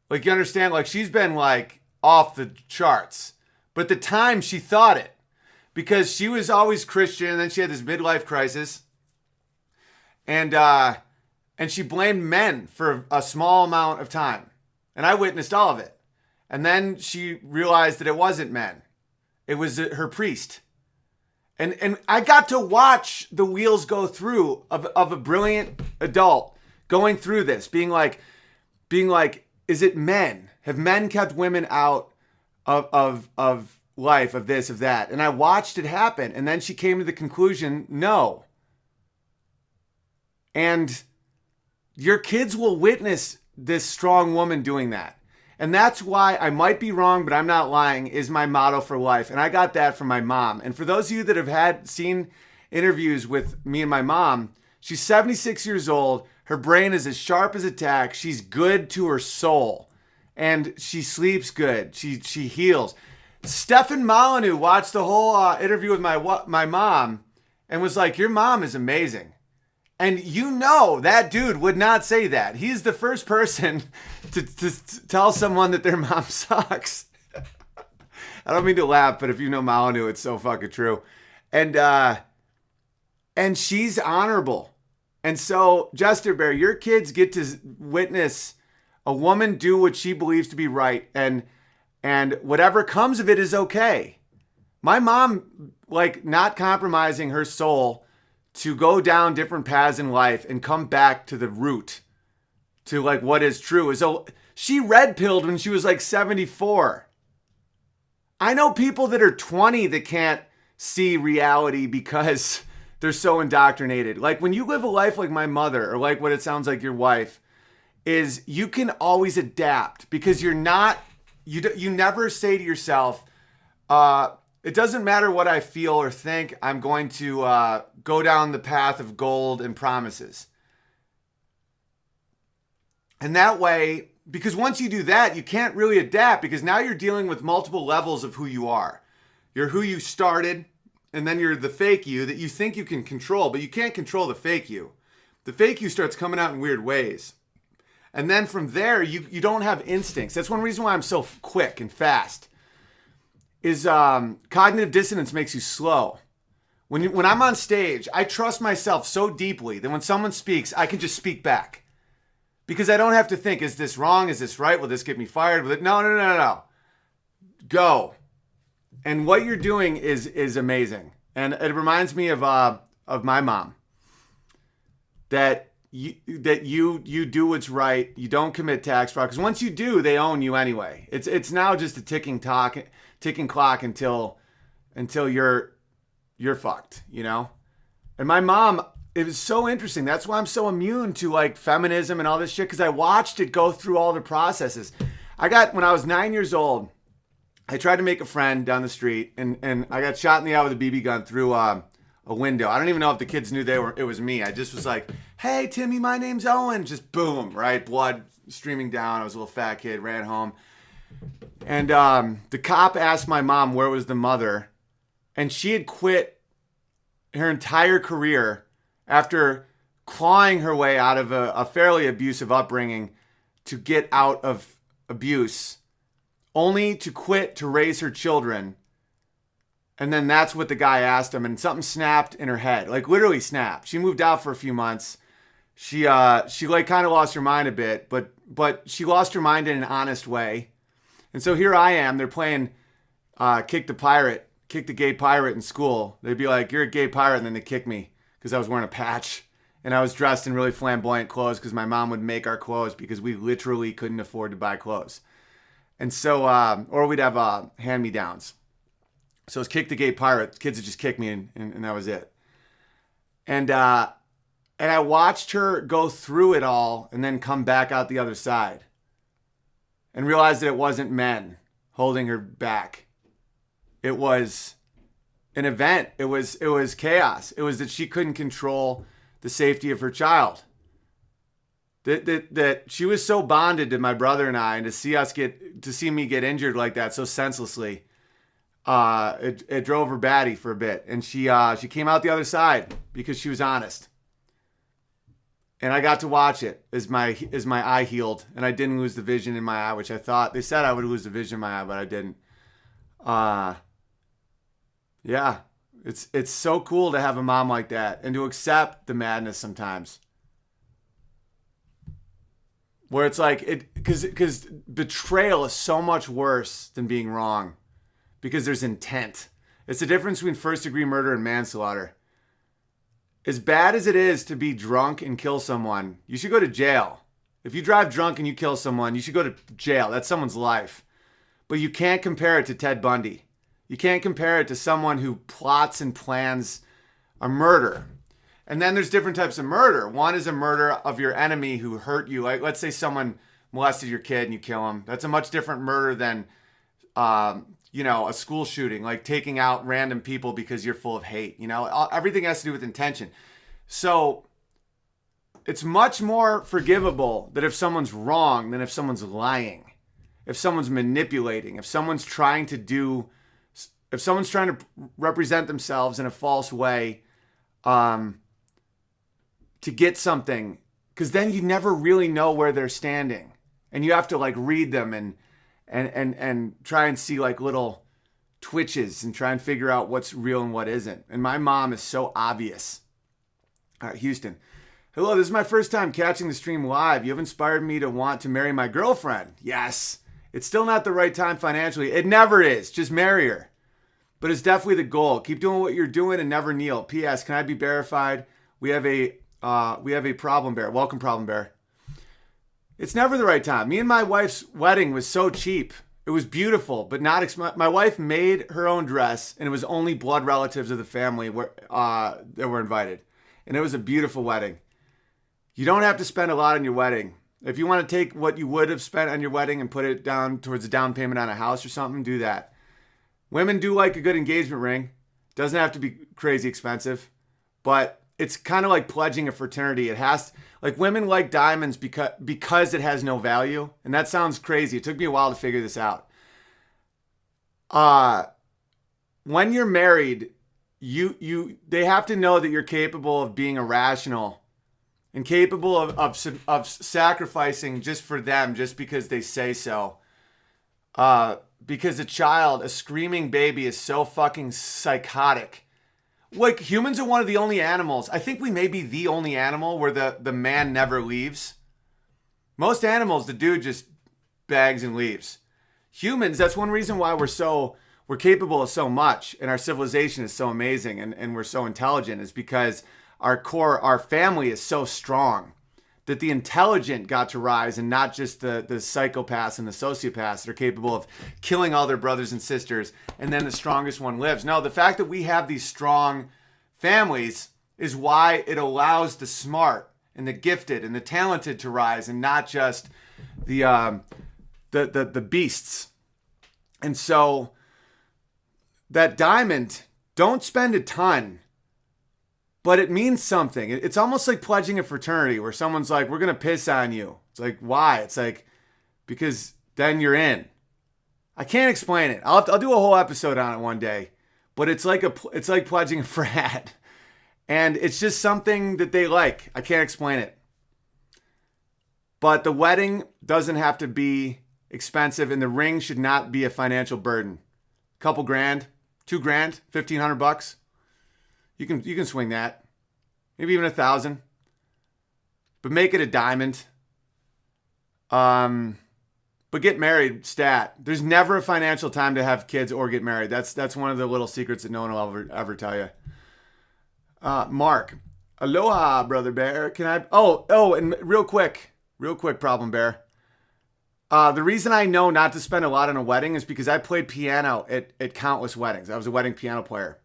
Like, you understand? Like, she's been like off the charts. But the time she thought it, because she was always Christian, and then she had this midlife crisis. And she blamed men for a small amount of time. And I witnessed all of it. And then she realized that it wasn't men. It was her priest. And I got to watch the wheels go through of a brilliant adult going through this, being like, is it men? Have men kept women out of life, of this, of that? And I watched it happen. And then she came to the conclusion, no. And your kids will witness this strong woman doing that. And that's why I might be wrong, but I'm not lying, is my motto for life. And I got that from my mom. And for those of you that have seen interviews with me and my mom, she's 76 years old. Her brain is as sharp as a tack. She's good to her soul. And she sleeps good. She heals. Stefan Molyneux watched the whole interview with my mom and was like, your mom is amazing. And that dude would not say that. He's the first person to tell someone that their mom sucks. I don't mean to laugh, but if you know Molyneux, it's so fucking true. And she's honorable. And so, Jester Bear, your kids get to witness a woman do what she believes to be right. And whatever comes of it is okay. My mom, like, not compromising her soul to go down different paths in life and come back to the root, to like what is true. So she red pilled when she was like 74. I know people that are 20 that can't see reality because they're so indoctrinated. Like, when you live a life like my mother, or like what it sounds like your wife, is you can always adapt because you never say to yourself, it doesn't matter what I feel or think, I'm going to go down the path of gold and promises. And that way, because once you do that, you can't really adapt, because now you're dealing with multiple levels of who you are. You're who you started, and then you're the fake you that you think you can control, but you can't control the fake you. The fake you starts coming out in weird ways. And then from there, you don't have instincts. That's one reason why I'm so quick and fast. Is cognitive dissonance makes you slow. When I'm on stage, I trust myself so deeply that when someone speaks, I can just speak back. Because I don't have to think, is this wrong? Is this right? Will this get me fired? No. Go. And what you're doing is amazing. And it reminds me of my mom. That you do what's right. You don't commit tax fraud. Because once you do, they own you anyway. It's now just a ticking clock until you're fucked, you know? And my mom, it was so interesting. That's why I'm so immune to like feminism and all this shit, because I watched it go through all the processes. When I was 9 years old, I tried to make a friend down the street, and I got shot in the eye with a BB gun through a window. I don't even know if the kids knew it was me. I just was like, hey, Timmy, my name's Owen. Just boom, right? Blood streaming down. I was a little fat kid, ran home. And the cop asked my mom where was the mother, and she had quit her entire career after clawing her way out of a fairly abusive upbringing to get out of abuse, only to quit to raise her children. And then that's what the guy asked him, and something snapped in her head, like literally snapped. She moved out for a few months. She like kind of lost her mind a bit, but she lost her mind in an honest way. And so here I am. They're playing kick the gay pirate in school. They'd be like, "You're a gay pirate," and then they kick me because I was wearing a patch and I was dressed in really flamboyant clothes because my mom would make our clothes because we literally couldn't afford to buy clothes. And so, or we'd have hand-me-downs. So it was kick the gay pirate. Kids would just kick me, and that was it. And I watched her go through it all and then come back out the other side and realized that it wasn't men holding her back. It was an event. It was chaos. It was that she couldn't control the safety of her child. That she was so bonded to my brother and I, and to see me get injured like that so senselessly. It drove her batty for a bit, and she came out the other side because she was honest. And I got to watch it as my eye healed, and I didn't lose the vision in my eye, which I thought they said I would lose the vision in my eye, but I didn't. Yeah, it's so cool to have a mom like that and to accept the madness sometimes. Where it's like because betrayal is so much worse than being wrong. Because there's intent. It's the difference between first-degree murder and manslaughter. As bad as it is to be drunk and kill someone, you should go to jail. If you drive drunk and you kill someone, you should go to jail. That's someone's life. But you can't compare it to Ted Bundy. You can't compare it to someone who plots and plans a murder. And then there's different types of murder. One is a murder of your enemy who hurt you. Like, let's say someone molested your kid and you kill him. That's a much different murder than a school shooting, like taking out random people because you're full of hate. Everything has to do with intention. So it's much more forgivable that if someone's wrong than if someone's lying, if someone's manipulating, if someone's trying to represent themselves in a false way to get something, because then you never really know where they're standing, and you have to like read them and try and see like little twitches and try and figure out what's real and what isn't. And my mom is so obvious. All right, Houston. Hello, this is my first time catching the stream live. You have inspired me to want to marry my girlfriend. Yes. It's still not the right time financially. It never is. Just marry her. But it's definitely the goal. Keep doing what you're doing and never kneel. P.S. Can I be verified? We have a problem bear. Welcome, problem bear. It's never the right time. Me and my wife's wedding was so cheap. It was beautiful, but not my wife made her own dress, and it was only blood relatives of the family that were invited. And it was a beautiful wedding. You don't have to spend a lot on your wedding. If you want to take what you would have spent on your wedding and put it down towards a down payment on a house or something, do that. Women do like a good engagement ring. Doesn't have to be crazy expensive, but it's kind of like pledging a fraternity. It has like women like diamonds because it has no value. And that sounds crazy. It took me a while to figure this out. When you're married, they have to know that you're capable of being irrational and capable of sacrificing just for them, just because they say so. Because a screaming baby is so fucking psychotic. Like, humans are one of the only animals. I think we may be the only animal where the man never leaves. Most animals, the dude just bags and leaves. Humans, that's one reason why we're capable of so much, and our civilization is so amazing, and we're so intelligent, is because our family is so strong that the intelligent got to rise, and not just the psychopaths and the sociopaths that are capable of killing all their brothers and sisters, and then the strongest one lives. No, the fact that we have these strong families is why it allows the smart and the gifted and the talented to rise, and not just the beasts. And so that diamond, don't spend a ton, but it means something. It's almost like pledging a fraternity where someone's like, we're going to piss on you. It's like, why? It's like, because then you're in. I can't explain it. I'll do a whole episode on it one day, but it's like pledging a frat, and it's just something that they like. I can't explain it. But the wedding doesn't have to be expensive, and the ring should not be a financial burden. Couple grand, $2,000, $1,500. You can swing that. Maybe even $1,000. But make it a diamond. But get married, stat. There's never a financial time to have kids or get married. That's one of the little secrets that no one will ever tell you. Mark. Aloha, Brother Bear. Can I? And real quick, Problem Bear. The reason I know not to spend a lot on a wedding is because I played piano at countless weddings. I was a wedding piano player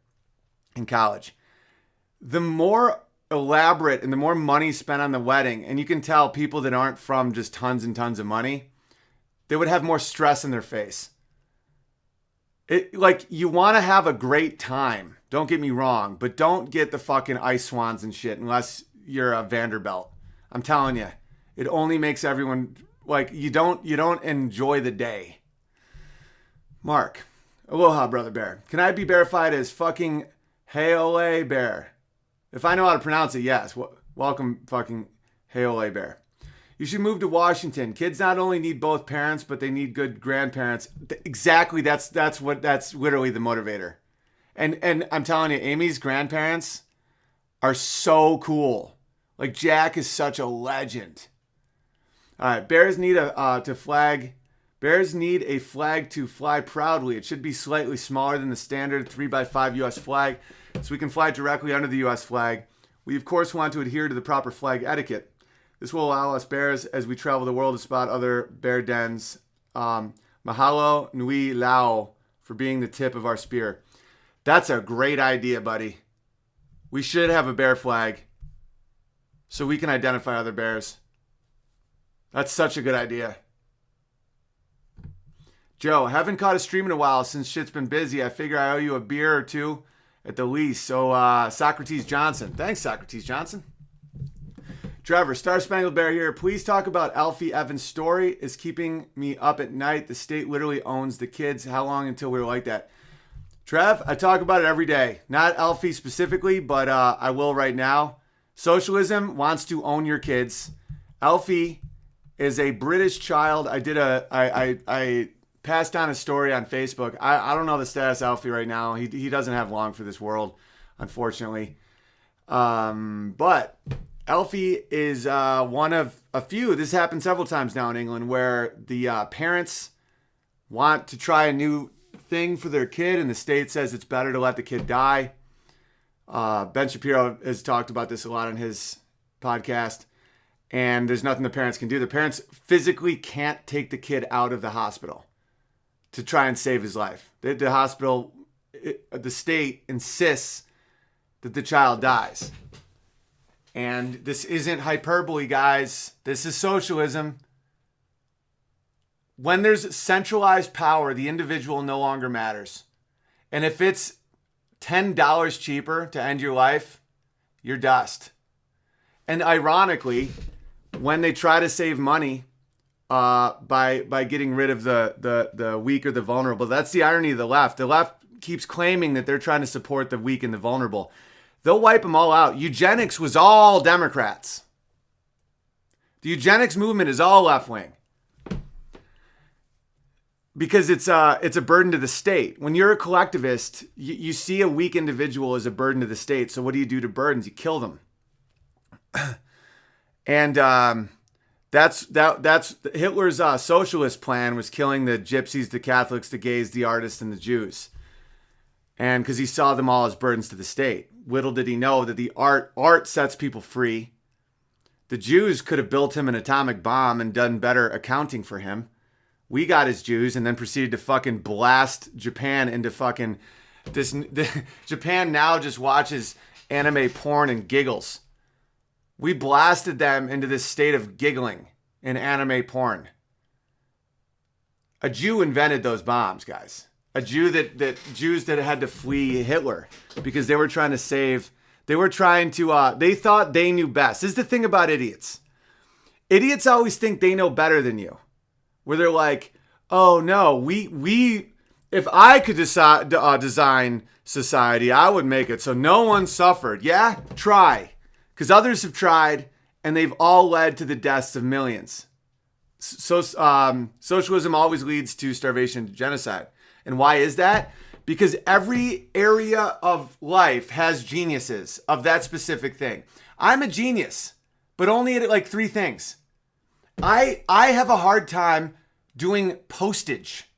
in college. The more elaborate and the more money spent on the wedding, and you can tell people that aren't from just tons and tons of money, they would have more stress in their face. You want to have a great time. Don't get me wrong, but don't get the fucking ice swans and shit unless you're a Vanderbilt. I'm telling you, it only makes everyone you don't enjoy the day. Mark, aloha, Brother Bear. Can I be verified as fucking Heole Bear? If I know how to pronounce it, yes. Welcome, fucking Heole Bear. You should move to Washington. Kids not only need both parents, but they need good grandparents. Exactly. That's literally the motivator. And I'm telling you, Amy's grandparents are so cool. Like Jack is such a legend. All right, Bears need a flag to fly proudly. It should be slightly smaller than the standard 3x5 U.S. flag, so we can fly directly under the U.S. flag. We, of course, want to adhere to the proper flag etiquette. This will allow us bears, as we travel the world, to spot other bear dens. Mahalo nui lao for being the tip of our spear. That's a great idea, buddy. We should have a bear flag so we can identify other bears. That's such a good idea. Joe, haven't caught a stream in a while since shit's been busy. I figure I owe you a beer or two at the least. So, Socrates Johnson. Thanks, Socrates Johnson. Trevor, Star Spangled Bear here. Please talk about Alfie Evans' story. It's keeping me up at night. The state literally owns the kids. How long until we're like that? Trev, I talk about it every day. Not Alfie specifically, but I will right now. Socialism wants to own your kids. Alfie is a British child. I passed on a story on Facebook. I don't know the status of Alfie right now. He doesn't have long for this world, unfortunately. But Alfie is one of a few. This happened several times now in England where the parents want to try a new thing for their kid and the state says it's better to let the kid die. Ben Shapiro has talked about this a lot on his podcast. And there's nothing the parents can do. The parents physically can't take the kid out of the hospital to try and save his life. The hospital, the state insists that the child dies. And this isn't hyperbole, guys. This is socialism. When there's centralized power, the individual no longer matters. And if it's $10 cheaper to end your life, you're dust. And ironically, when they try to save money by getting rid of the weak or the vulnerable, that's the irony of the left. The left keeps claiming that they're trying to support the weak and the vulnerable. They'll wipe them all out. Eugenics was all Democrats. The eugenics movement is all left-wing. Because it's a burden to the state. When you're a collectivist, you see a weak individual as a burden to the state. So what do you do to burdens? You kill them. And that's Hitler's socialist plan was killing the gypsies, the Catholics, the gays, the artists, and the Jews. And because he saw them all as burdens to the state. Little did he know that the art sets people free. The Jews could have built him an atomic bomb and done better accounting for him. We got his Jews and then proceeded to fucking blast Japan into fucking this. Japan now just watches anime porn and giggles. We blasted them into this state of giggling in anime porn. A Jew invented those bombs, guys. A Jew Jews that had to flee Hitler because they were trying to save. They were trying to. They thought they knew best. This is the thing about idiots. Idiots always think they know better than you. Where they're like, oh no, we if I could design society, I would make it so no one suffered. Yeah, try. Because others have tried, and they've all led to the deaths of millions. socialism always leads to starvation and genocide. And why is that? Because every area of life has geniuses of that specific thing. I'm a genius, but only at like 3 things. I have a hard time doing postage.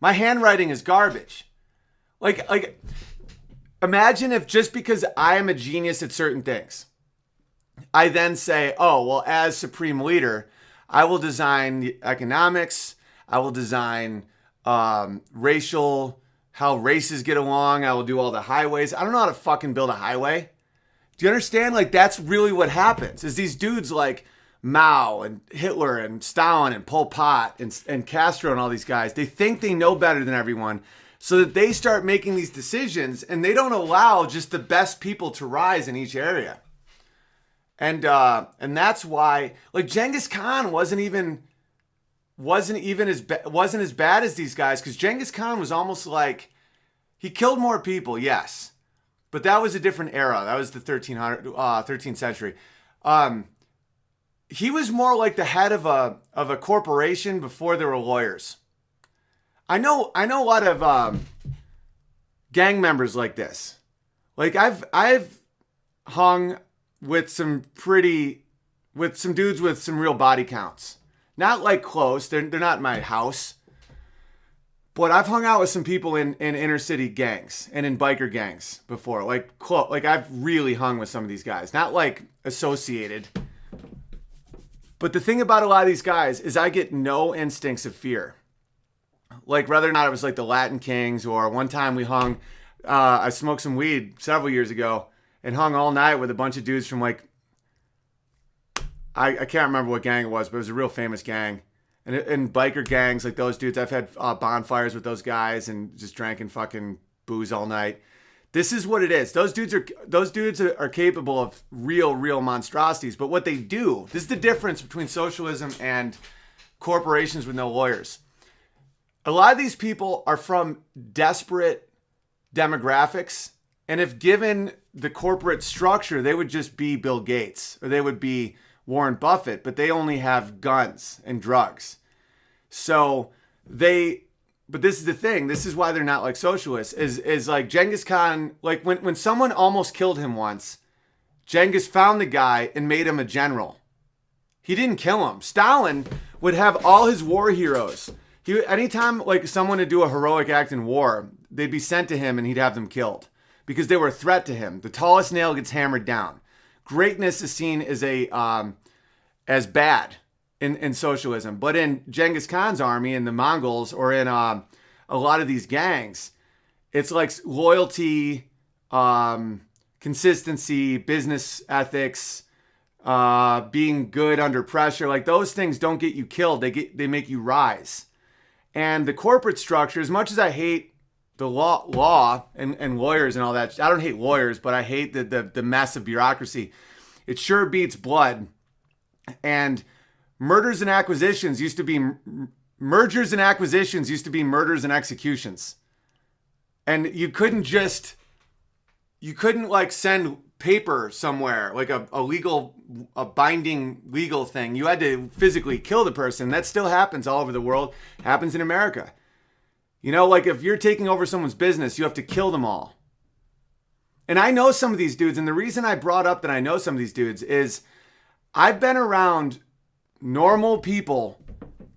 My handwriting is garbage. Like imagine if just because I am a genius at certain things, I then say, oh, well, as supreme leader, I will design the economics. I will design how races get along. I will do all the highways. I don't know how to fucking build a highway. Do you understand? Like, that's really what happens is these dudes like Mao and Hitler and Stalin and Pol Pot and Castro and all these guys, they think they know better than everyone, so that they start making these decisions and they don't allow just the best people to rise in each area. And that's why, like, Genghis Khan wasn't as bad as these guys, because Genghis Khan was almost like, he killed more people, yes, but that was a different era. That was the 13th century. He was more like the head of a corporation before there were lawyers. I know a lot of gang members like this. Like I've hung with some dudes with some real body counts. Not like close. They're not in my house. But I've hung out with some people in inner city gangs and in biker gangs before. Like I've really hung with some of these guys. Not like associated. But the thing about a lot of these guys is I get no instincts of fear. Like whether or not it was like the Latin Kings, or one time we hung, I smoked some weed several years ago and hung all night with a bunch of dudes from like, I can't remember what gang it was, but it was a real famous gang. And in biker gangs, like those dudes, I've had bonfires with those guys and just drinking fucking booze all night. This is what it is. Those dudes are capable of real monstrosities. But what they do, this is the difference between socialism and corporations with no lawyers. A lot of these people are from desperate demographics. And if given the corporate structure, they would just be Bill Gates or they would be Warren Buffett, but they only have guns and drugs. But this is the thing. This is why they're not like socialists. Is like Genghis Khan, like when someone almost killed him once, Genghis found the guy and made him a general. He didn't kill him. Stalin would have all his war heroes. Anytime like someone would do a heroic act in war, they'd be sent to him and he'd have them killed because they were a threat to him. The tallest nail gets hammered down. Greatness is seen as bad in socialism, but in Genghis Khan's army, in the Mongols, or in a lot of these gangs, it's like loyalty, consistency, business ethics, being good under pressure. Like those things don't get you killed; they make you rise. And the corporate structure, as much as I hate the law and lawyers and all that, I don't hate lawyers, but I hate the mess of bureaucracy. It sure beats blood. And mergers and acquisitions used to be murders and executions. And you couldn't like send paper somewhere, like a binding legal thing. You had to physically kill the person. That still happens all over the world. Happens in America. You know, like if you're taking over someone's business, you have to kill them all. And I know some of these dudes, and the reason I brought up that I know some of these dudes is I've been around normal people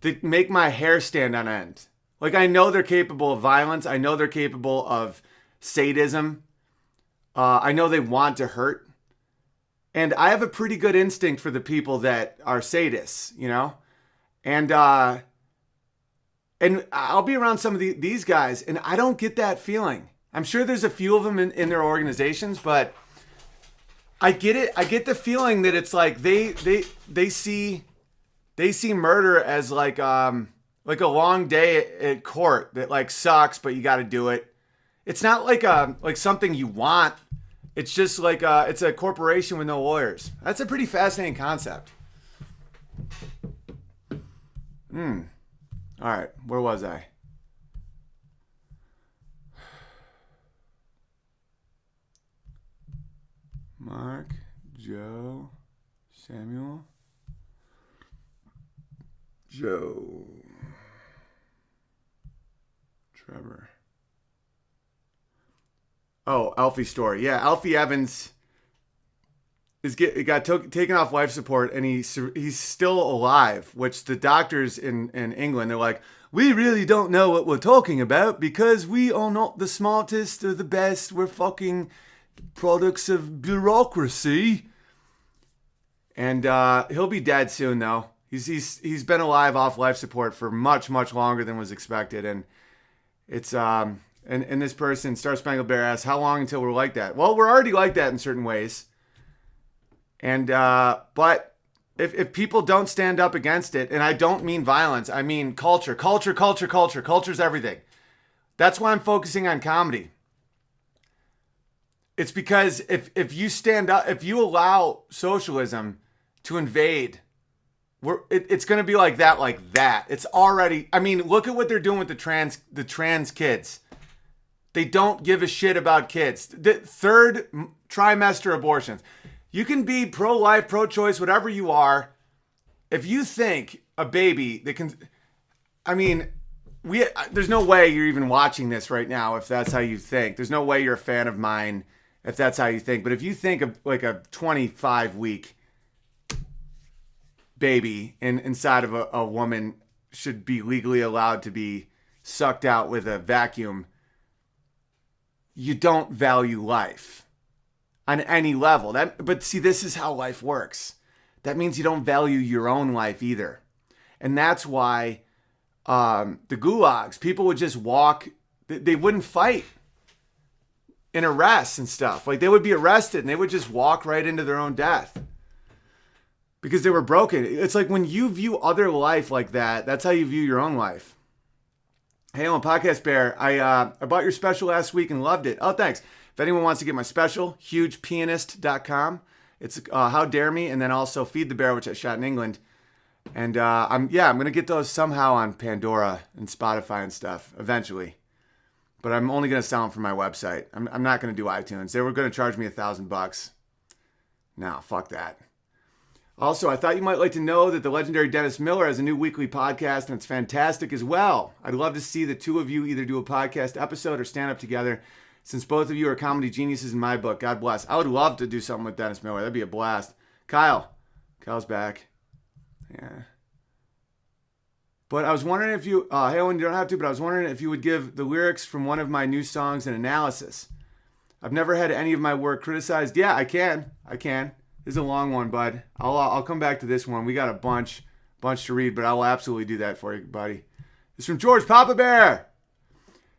that make my hair stand on end. Like I know they're capable of violence. I know they're capable of sadism. I know they want to hurt. And I have a pretty good instinct for the people that are sadists, you know? And I'll be around some of these guys, and I don't get that feeling. I'm sure there's a few of them in their organizations, but I get it. I get the feeling that it's like they see murder as like a long day at court that like sucks, but you got to do it. It's not like something you want. It's just like it's a corporation with no lawyers. That's a pretty fascinating concept. All right, where was I? Mark, Joe, Samuel. Joe. Trevor. Oh, Alfie's story. Yeah, Alfie Evans got taken off life support, and he's still alive, which the doctors in England, they're like, we really don't know what we're talking about because we are not the smartest or the best. We're fucking products of bureaucracy. And he'll be dead soon, though. He's been alive off life support for much, much longer than was expected. And it's and this person, Star Spangled Bear, asks, how long until we're like that? Well, we're already like that in certain ways. And but if people don't stand up against it, and I don't mean violence, I mean culture. Culture's everything. That's why I'm focusing on comedy. It's because if you stand up, if you allow socialism to invade, it's going to be like that. It's already, I mean, look at what they're doing with the trans kids. They don't give a shit about kids. The third trimester abortions. You can be pro-life, pro-choice, whatever you are. If you think a baby that can, I mean, there's no way you're even watching this right now if that's how you think. There's no way you're a fan of mine if that's how you think. But if you think of like a 25-week baby inside of a woman should be legally allowed to be sucked out with a vacuum, you don't value life on any level. But see, this is how life works. That means you don't value your own life either. And that's why the gulags, people would just walk, they wouldn't fight in arrests and stuff. Like they would be arrested and they would just walk right into their own death because they were broken. It's like when you view other life like that, that's how you view your own life. Hey, I'm Podcast Bear. I bought your special last week and loved it. Oh, thanks. If anyone wants to get my special, hugepianist.com. It's How Dare Me, and then also Feed the Bear, which I shot in England. And I'm going to get those somehow on Pandora and Spotify and stuff eventually. But I'm only going to sell them from my website. I'm not going to do iTunes. They were going to charge me $1,000. No, fuck that. Also, I thought you might like to know that the legendary Dennis Miller has a new weekly podcast, and it's fantastic as well. I'd love to see the two of you either do a podcast episode or stand up together, since both of you are comedy geniuses in my book. God bless. I would love to do something with Dennis Miller. That'd be a blast. Kyle's back. Yeah. But I was wondering if you, hey Owen, you don't have to, but I was wondering if you would give the lyrics from one of my new songs an analysis. I've never had any of my work criticized. Yeah, I can. This is a long one, bud. I'll come back to this one. We got a bunch to read, but I'll absolutely do that for you, buddy. It's from George Papa Bear.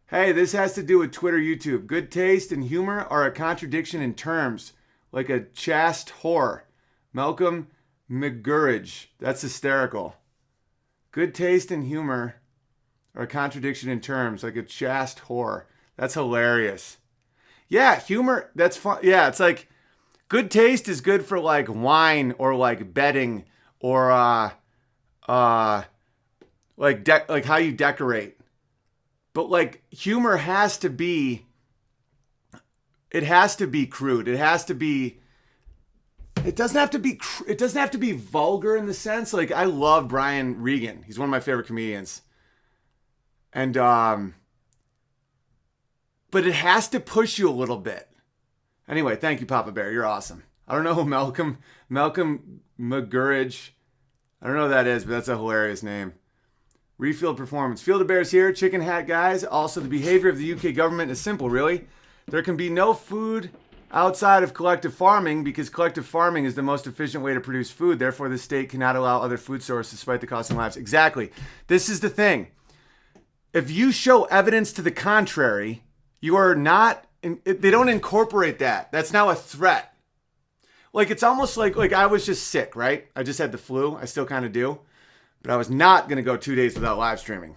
Hey, this has to do with Twitter, YouTube. Good taste and humor are a contradiction in terms, like a chaste whore. Malcolm McGurridge. That's hysterical. Good taste and humor are a contradiction in terms, like a chaste whore. That's hilarious. Yeah, humor, that's fun. Yeah, it's like good taste is good for like wine or like bedding or like how you decorate. But like humor has to be crude. It doesn't have to be vulgar in the sense, like I love Brian Regan. He's one of my favorite comedians. And but it has to push you a little bit. Anyway, thank you, Papa Bear. You're awesome. I don't know who Malcolm McGurridge. I don't know who that is, but that's a hilarious name. Refield Performance. Field of Bears here, chicken hat guys. Also, the behavior of the UK government is simple, really. There can be no food outside of collective farming because collective farming is the most efficient way to produce food. Therefore, the state cannot allow other food sources despite the cost in lives. Exactly. This is the thing. If you show evidence to the contrary, you are not, they don't incorporate that. That's now a threat. Like, it's almost like I was just sick, right? I just had the flu. I still kind of do. But I was not going to go 2 days without live streaming.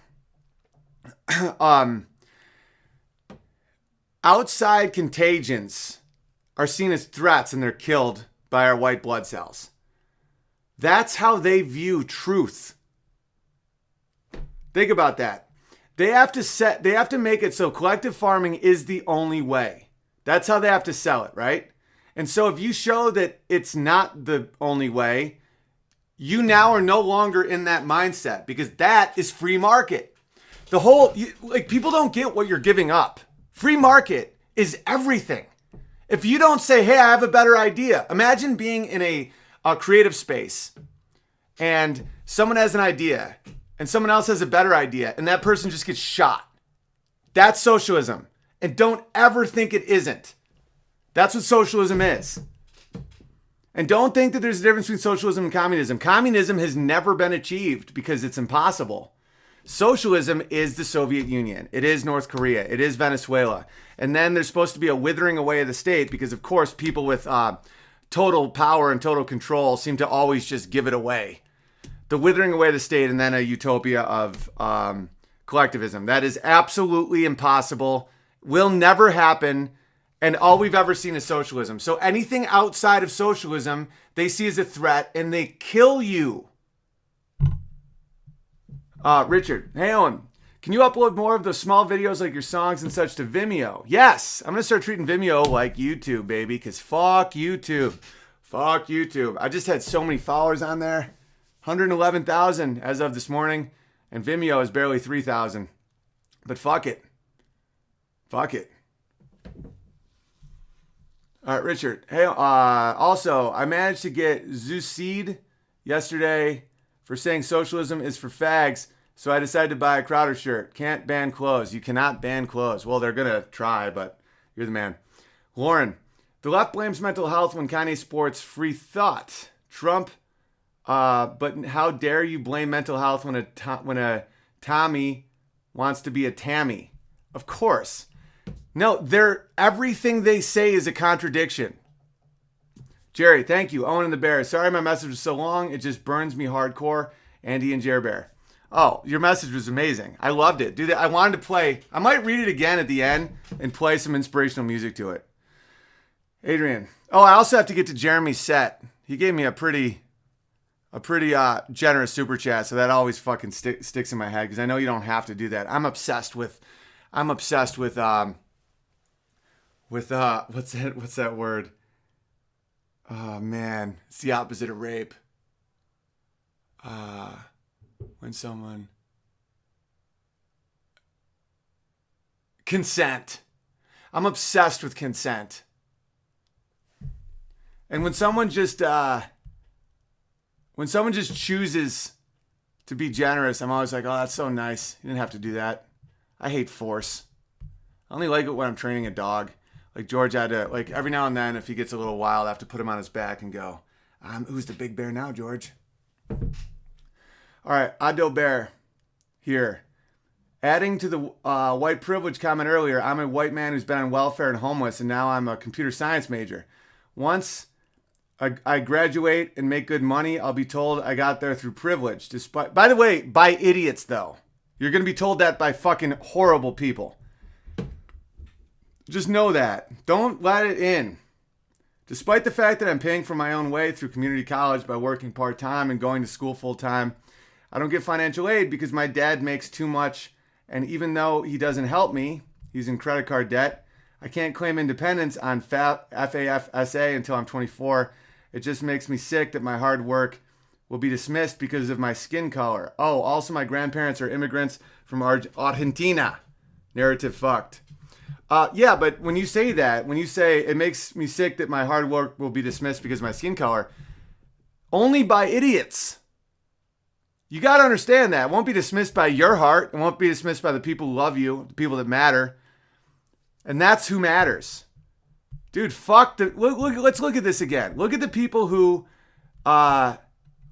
Outside contagions are seen as threats and they're killed by our white blood cells. That's how they view truth. Think about that. They have to make it so collective farming is the only way. That's how they have to sell it, right? And so if you show that it's not the only way, you now are no longer in that mindset because that is free market. The whole, people don't get what you're giving up. Free market is everything. If you don't say, hey, I have a better idea. Imagine being in a creative space and someone has an idea and someone else has a better idea and that person just gets shot. That's socialism. And don't ever think it isn't. That's what socialism is. And don't think that there's a difference between socialism and communism. Communism has never been achieved because it's impossible. Socialism is the Soviet Union. It is North Korea. It is Venezuela. And then there's supposed to be a withering away of the state because, of course, people with total power and total control seem to always just give it away. The withering away of the state and then a utopia of collectivism. That is absolutely impossible. Will never happen. And all we've ever seen is socialism. So anything outside of socialism, they see as a threat and they kill you. Richard, hey Owen, can you upload more of those small videos like your songs and such to Vimeo? Yes, I'm going to start treating Vimeo like YouTube, baby, because fuck YouTube. Fuck YouTube. I just had so many followers on there. 111,000 as of this morning, and Vimeo is barely 3,000. But fuck it. Fuck it. All right, Richard. Hey, also, I managed to get Zucid yesterday for saying socialism is for fags, so I decided to buy a Crowder shirt. Can't ban clothes. You cannot ban clothes. Well, they're going to try, but you're the man. Lauren, the left blames mental health when Kanye sports free thought. Trump, but how dare you blame mental health when a Tommy wants to be a Tammy? Of course. No, everything they say is a contradiction. Jerry, thank you. Owen and the Bear. Sorry my message was so long. It just burns me hardcore. Andy and Jer Bear. Oh, your message was amazing. I loved it. Dude, I wanted to play. I might read it again at the end and play some inspirational music to it. Adrian. Oh, I also have to get to Jeremy's set. He gave me a pretty generous super chat, so that always fucking sticks in my head because I know you don't have to do that. I'm obsessed with what's that word? Oh man, it's the opposite of rape. When someone consent. I'm obsessed with consent. And when someone just chooses to be generous, I'm always like, oh, that's so nice. You didn't have to do that. I hate force. I only like it when I'm training a dog. Like George had to, like every now and then, if he gets a little wild, I have to put him on his back and go, who's the big bear now, George? All right, Ado Bear here. Adding to the white privilege comment earlier, I'm a white man who's been on welfare and homeless, and now I'm a computer science major. Once I graduate and make good money, I'll be told I got there through privilege. By the way, by idiots, though. You're going to be told that by fucking horrible people. Just know that. Don't let it in. Despite the fact that I'm paying for my own way through community college by working part-time and going to school full-time, I don't get financial aid because my dad makes too much, and even though he doesn't help me, he's in credit card debt, I can't claim independence on FAFSA until I'm 24. It just makes me sick that my hard work will be dismissed because of my skin color. Oh, also my grandparents are immigrants from Argentina. Narrative fucked. Yeah, but when you say that, when you say it makes me sick that my hard work will be dismissed because of my skin color, only by idiots. You got to understand that. It won't be dismissed by your heart. It won't be dismissed by the people who love you, the people that matter. And that's who matters. Dude, fuck the... Let's look at this again. Look at the people who... look at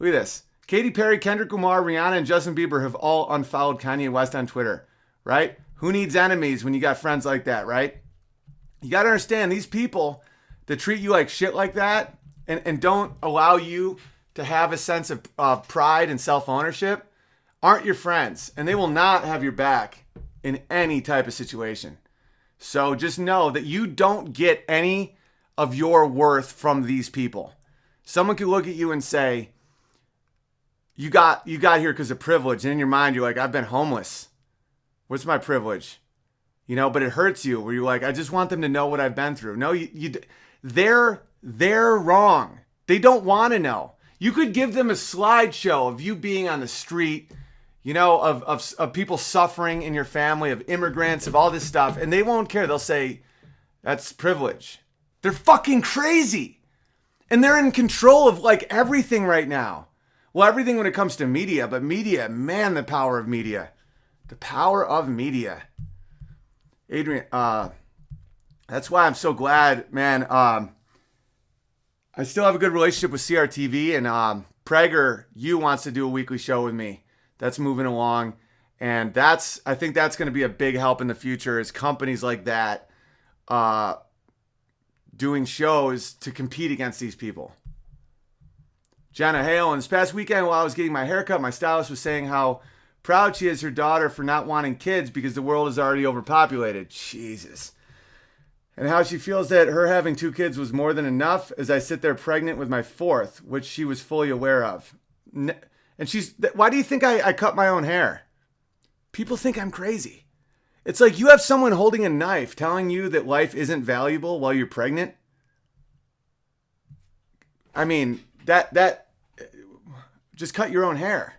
this. Katy Perry, Kendrick Lamar, Rihanna, and Justin Bieber have all unfollowed Kanye West on Twitter, right? Who needs enemies when you got friends like that, right? You got to understand, these people that treat you like shit like that and don't allow you to have a sense of pride and self-ownership aren't your friends. And they will not have your back in any type of situation. So just know that you don't get any of your worth from these people. Someone could look at you and say, you got here because of privilege. And in your mind, you're like, I've been homeless. What's my privilege? You know, but it hurts you where you're like, I just want them to know what I've been through. No, they're wrong. They don't want to know. You could give them a slideshow of you being on the street, you know, of people suffering in your family, of immigrants, of all this stuff, and they won't care. They'll say, that's privilege. They're fucking crazy. And they're in control of like everything right now. Well, everything when it comes to media, but media, man, the power of media. The power of media. Adrian, that's why I'm so glad, man. I still have a good relationship with CRTV, and Prager, wants to do a weekly show with me. That's moving along, and I think that's going to be a big help in the future, is companies like that doing shows to compete against these people. Jenna Hale, and this past weekend while I was getting my haircut, my stylist was saying how proud she is her daughter for not wanting kids because the world is already overpopulated. Jesus. And how she feels that her having 2 kids was more than enough as I sit there pregnant with my 4th, which she was fully aware of. And why do you think I cut my own hair? People think I'm crazy. It's like you have someone holding a knife telling you that life isn't valuable while you're pregnant. I mean, just cut your own hair.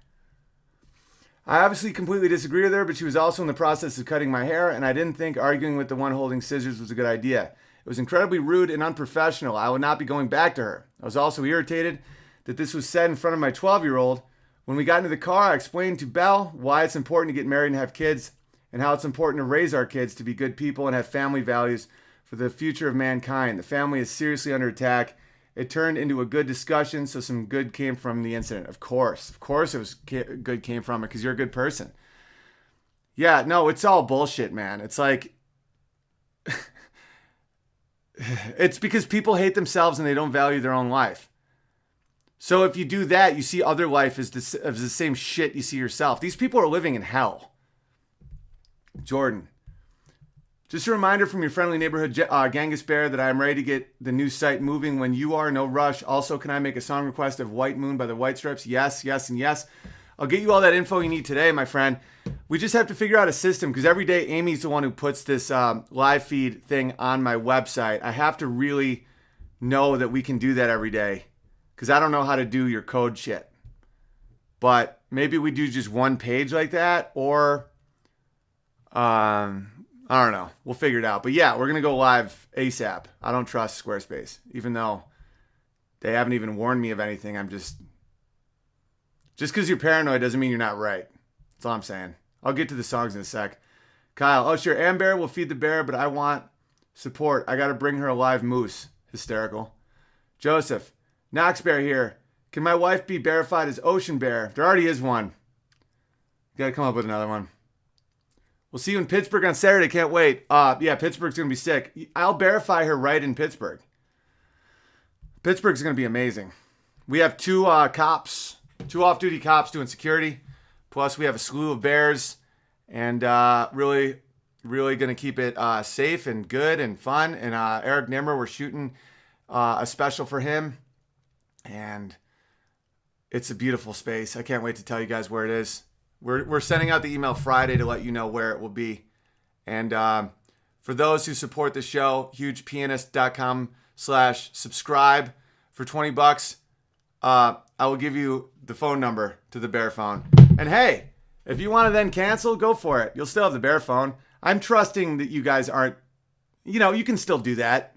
I obviously completely disagree with her, but she was also in the process of cutting my hair, and I didn't think arguing with the one holding scissors was a good idea. It was incredibly rude and unprofessional. I would not be going back to her. I was also irritated that this was said in front of my 12-year-old. When we got into the car, I explained to Belle why it's important to get married and have kids, and how it's important to raise our kids to be good people and have family values for the future of mankind. The family is seriously under attack. It turned into a good discussion, so some good came from the incident. Of course it was good came from it, because you're a good person. Yeah, no, it's all bullshit, man. It's like, it's because people hate themselves and they don't value their own life. So if you do that, you see other life as the same shit you see yourself. These people are living in hell. Jordan. Just a reminder from your friendly neighborhood Genghis Bear that I am ready to get the new site moving when you are. No rush. Also, can I make a song request of White Moon by the White Stripes? Yes, yes, and yes. I'll get you all that info you need today, my friend. We just have to figure out a system, because every day Amy's the one who puts this live feed thing on my website. I have to really know that we can do that every day, because I don't know how to do your code shit. But maybe we do just one page like that, or I don't know. We'll figure it out. But yeah, we're going to go live ASAP. I don't trust Squarespace, even though they haven't even warned me of anything. I'm just because you're paranoid doesn't mean you're not right. That's all I'm saying. I'll get to the songs in a sec. Kyle, oh sure, Amber will feed the bear, but I want support. I got to bring her a live moose. Hysterical. Joseph, Knox Bear here. Can my wife be bearified as Ocean Bear? There already is one. Got to come up with another one. We'll see you in Pittsburgh on Saturday. Can't wait. Yeah, Pittsburgh's going to be sick. I'll verify her right in Pittsburgh. Pittsburgh's going to be amazing. We have 2 cops, 2 off-duty cops doing security. Plus, we have a slew of bears. And really going to keep it safe and good and fun. And Eric Nimmer, we're shooting a special for him. And it's a beautiful space. I can't wait to tell you guys where it is. We're sending out the email Friday to let you know where it will be. And for those who support the show, hugepianist.com/subscribe for $20. I will give you the phone number to the Bear phone. And hey, if you want to then cancel, go for it. You'll still have the Bear phone. I'm trusting that you guys aren't, you can still do that.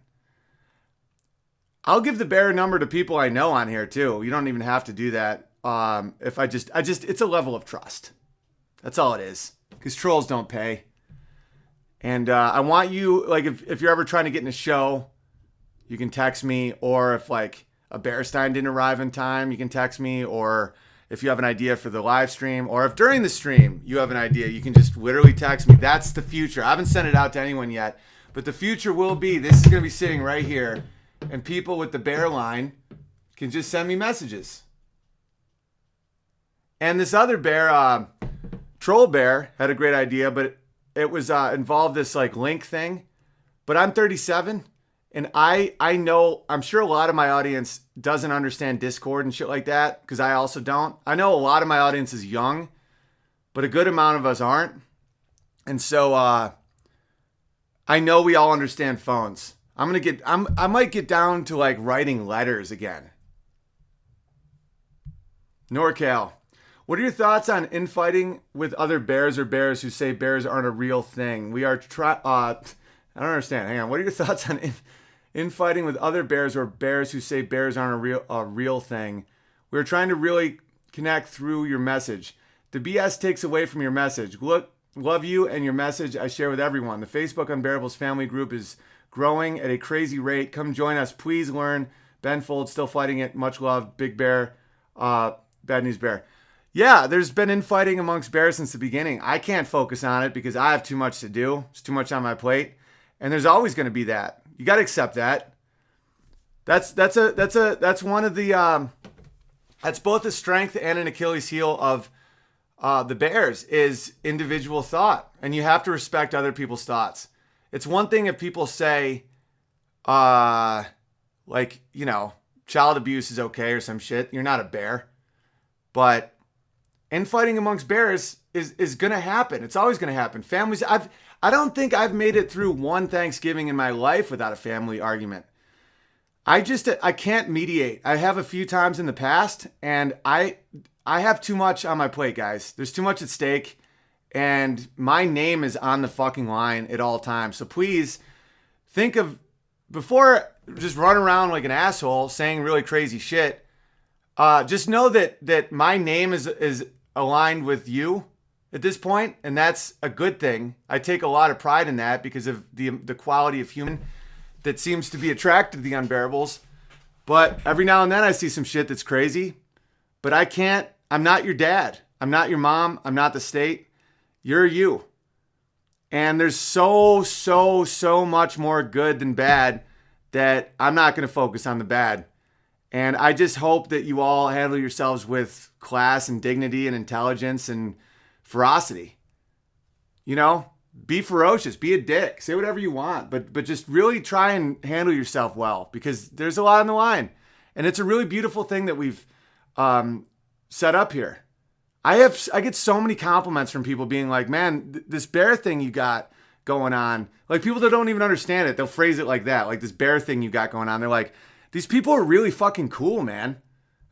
I'll give the Bear number to people I know on here too. You don't even have to do that. If I just, it's a level of trust. That's all it is. Because trolls don't pay. And I want you, like, if you're ever trying to get in a show, you can text me. Or if, like, a Bearstein didn't arrive in time, you can text me. Or if you have an idea for the live stream, or if during the stream you have an idea, you can just literally text me. That's the future. I haven't sent it out to anyone yet. But the future will be, this is going to be sitting right here. And people with the Bear line can just send me messages. And this other bear, Troll Bear, had a great idea, but it was involved this like link thing. But I'm 37, and I know, I'm sure a lot of my audience doesn't understand Discord and shit like that, because I also don't. I know a lot of my audience is young, but a good amount of us aren't. And so I know we all understand phones. I might get down to like writing letters again. NorCal. What are your thoughts on infighting with other bears or bears who say bears aren't a real thing? We are I don't understand. Hang on. What are your thoughts on infighting with other bears or bears who say bears aren't a real thing? We're trying to really connect through your message. The BS takes away from your message. Look, love you and your message I share with everyone. The Facebook Unbearables family group is growing at a crazy rate. Come join us. Please learn. Ben Fold, still fighting it. Much love. Big Bear. Bad News Bear. Yeah, there's been infighting amongst bears since the beginning. I can't focus on it because I have too much to do. It's too much on my plate. And there's always going to be that. You got to accept that. That's one of the that's both a strength and an Achilles heel of the Bears is individual thought, and you have to respect other people's thoughts. It's one thing if people say, child abuse is okay or some shit. You're not a bear, but infighting amongst bears is gonna happen. It's always gonna happen. Families. I don't think I've made it through one Thanksgiving in my life without a family argument. I can't mediate. I have a few times in the past, and I have too much on my plate, guys. There's too much at stake, and my name is on the fucking line at all times. So please think of, before just run around like an asshole saying really crazy shit, just know that my name is aligned with you at this point, and that's a good thing. I take a lot of pride in that because of the quality of human that seems to be attracted to the Unbearables. But every now and then I see some shit that's crazy. But I'm not your dad. I'm not your mom. I'm not the state. You're you. And there's so much more good than bad that I'm not going to focus on the bad. And I just hope that you all handle yourselves with class and dignity and intelligence and ferocity. Be ferocious, be a dick, say whatever you want, but just really try and handle yourself well, because there's a lot on the line. And it's a really beautiful thing that we've set up here. I get so many compliments from people being like, man, this bear thing you got going on, like people that don't even understand it, they'll phrase it like that, like this bear thing you got going on. They're like, these people are really fucking cool, man.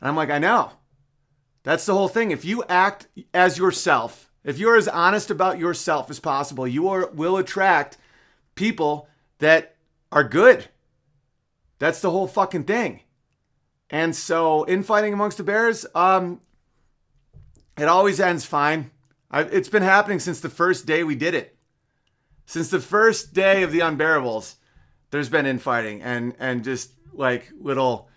And I'm like, I know. That's the whole thing. If you act as yourself, if you're as honest about yourself as possible, you will attract people that are good. That's the whole fucking thing. And so infighting amongst the bears, it always ends fine. It's been happening since the first day we did it. Since the first day of the Unbearables, there's been infighting and just like little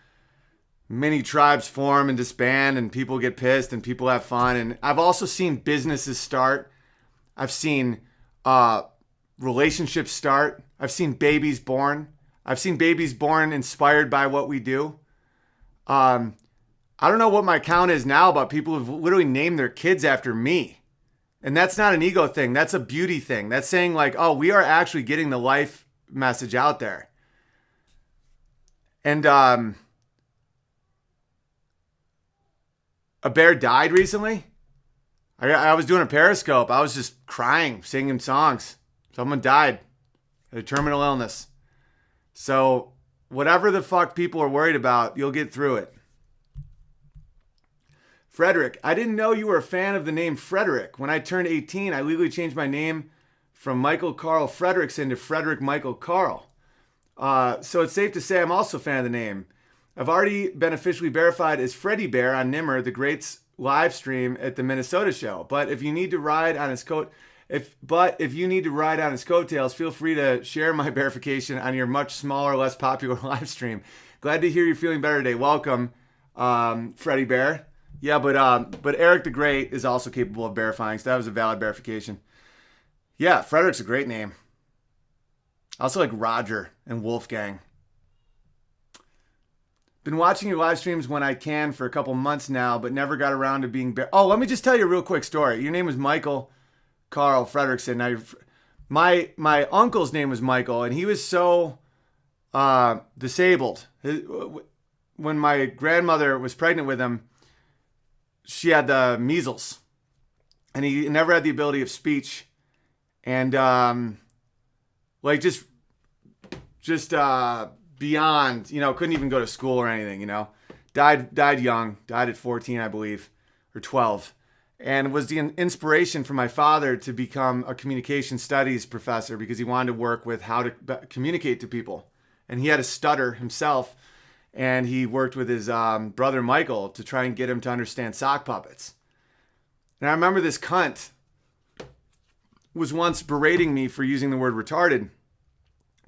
mini tribes form and disband, and people get pissed and people have fun. And I've also seen businesses start. I've seen relationships start. I've seen babies born. I've seen babies born inspired by what we do. I don't know what my count is now, but people have literally named their kids after me. And that's not an ego thing. That's a beauty thing. That's saying like, oh, we are actually getting the life message out there. And a bear died recently. I was doing a Periscope. I was just crying, singing songs. Someone died. A terminal illness. So whatever the fuck people are worried about, you'll get through it. Frederick, I didn't know you were a fan of the name Frederick. When I turned 18, I legally changed my name from Michael Carl Frederickson to Frederick Michael Carl. So it's safe to say I'm also a fan of the name. I've already been officially verified as Freddy Bear on Nimmer, the Great's live stream at the Minnesota show. But if you need to ride on his coattails, feel free to share my verification on your much smaller, less popular live stream. Glad to hear you're feeling better today. Welcome, Freddy Bear. Yeah, but Eric the Great is also capable of verifying, so that was a valid verification. Yeah, Frederick's a great name. I also like Roger and Wolfgang. Been watching your live streams when I can for a couple months now, but never got around to being... Oh, let me just tell you a real quick story. Your name was Michael Carl Frederickson. Now, my uncle's name was Michael, and he was so disabled. When my grandmother was pregnant with him, she had the measles, and he never had the ability of speech, and beyond, couldn't even go to school or anything, died young, died at 14, I believe. or 12, and was the inspiration for my father to become a communication studies professor because he wanted to work with how to communicate to people. And he had a stutter himself, and he worked with his brother Michael to try and get him to understand sock puppets. And I remember this cunt was once berating me for using the word retarded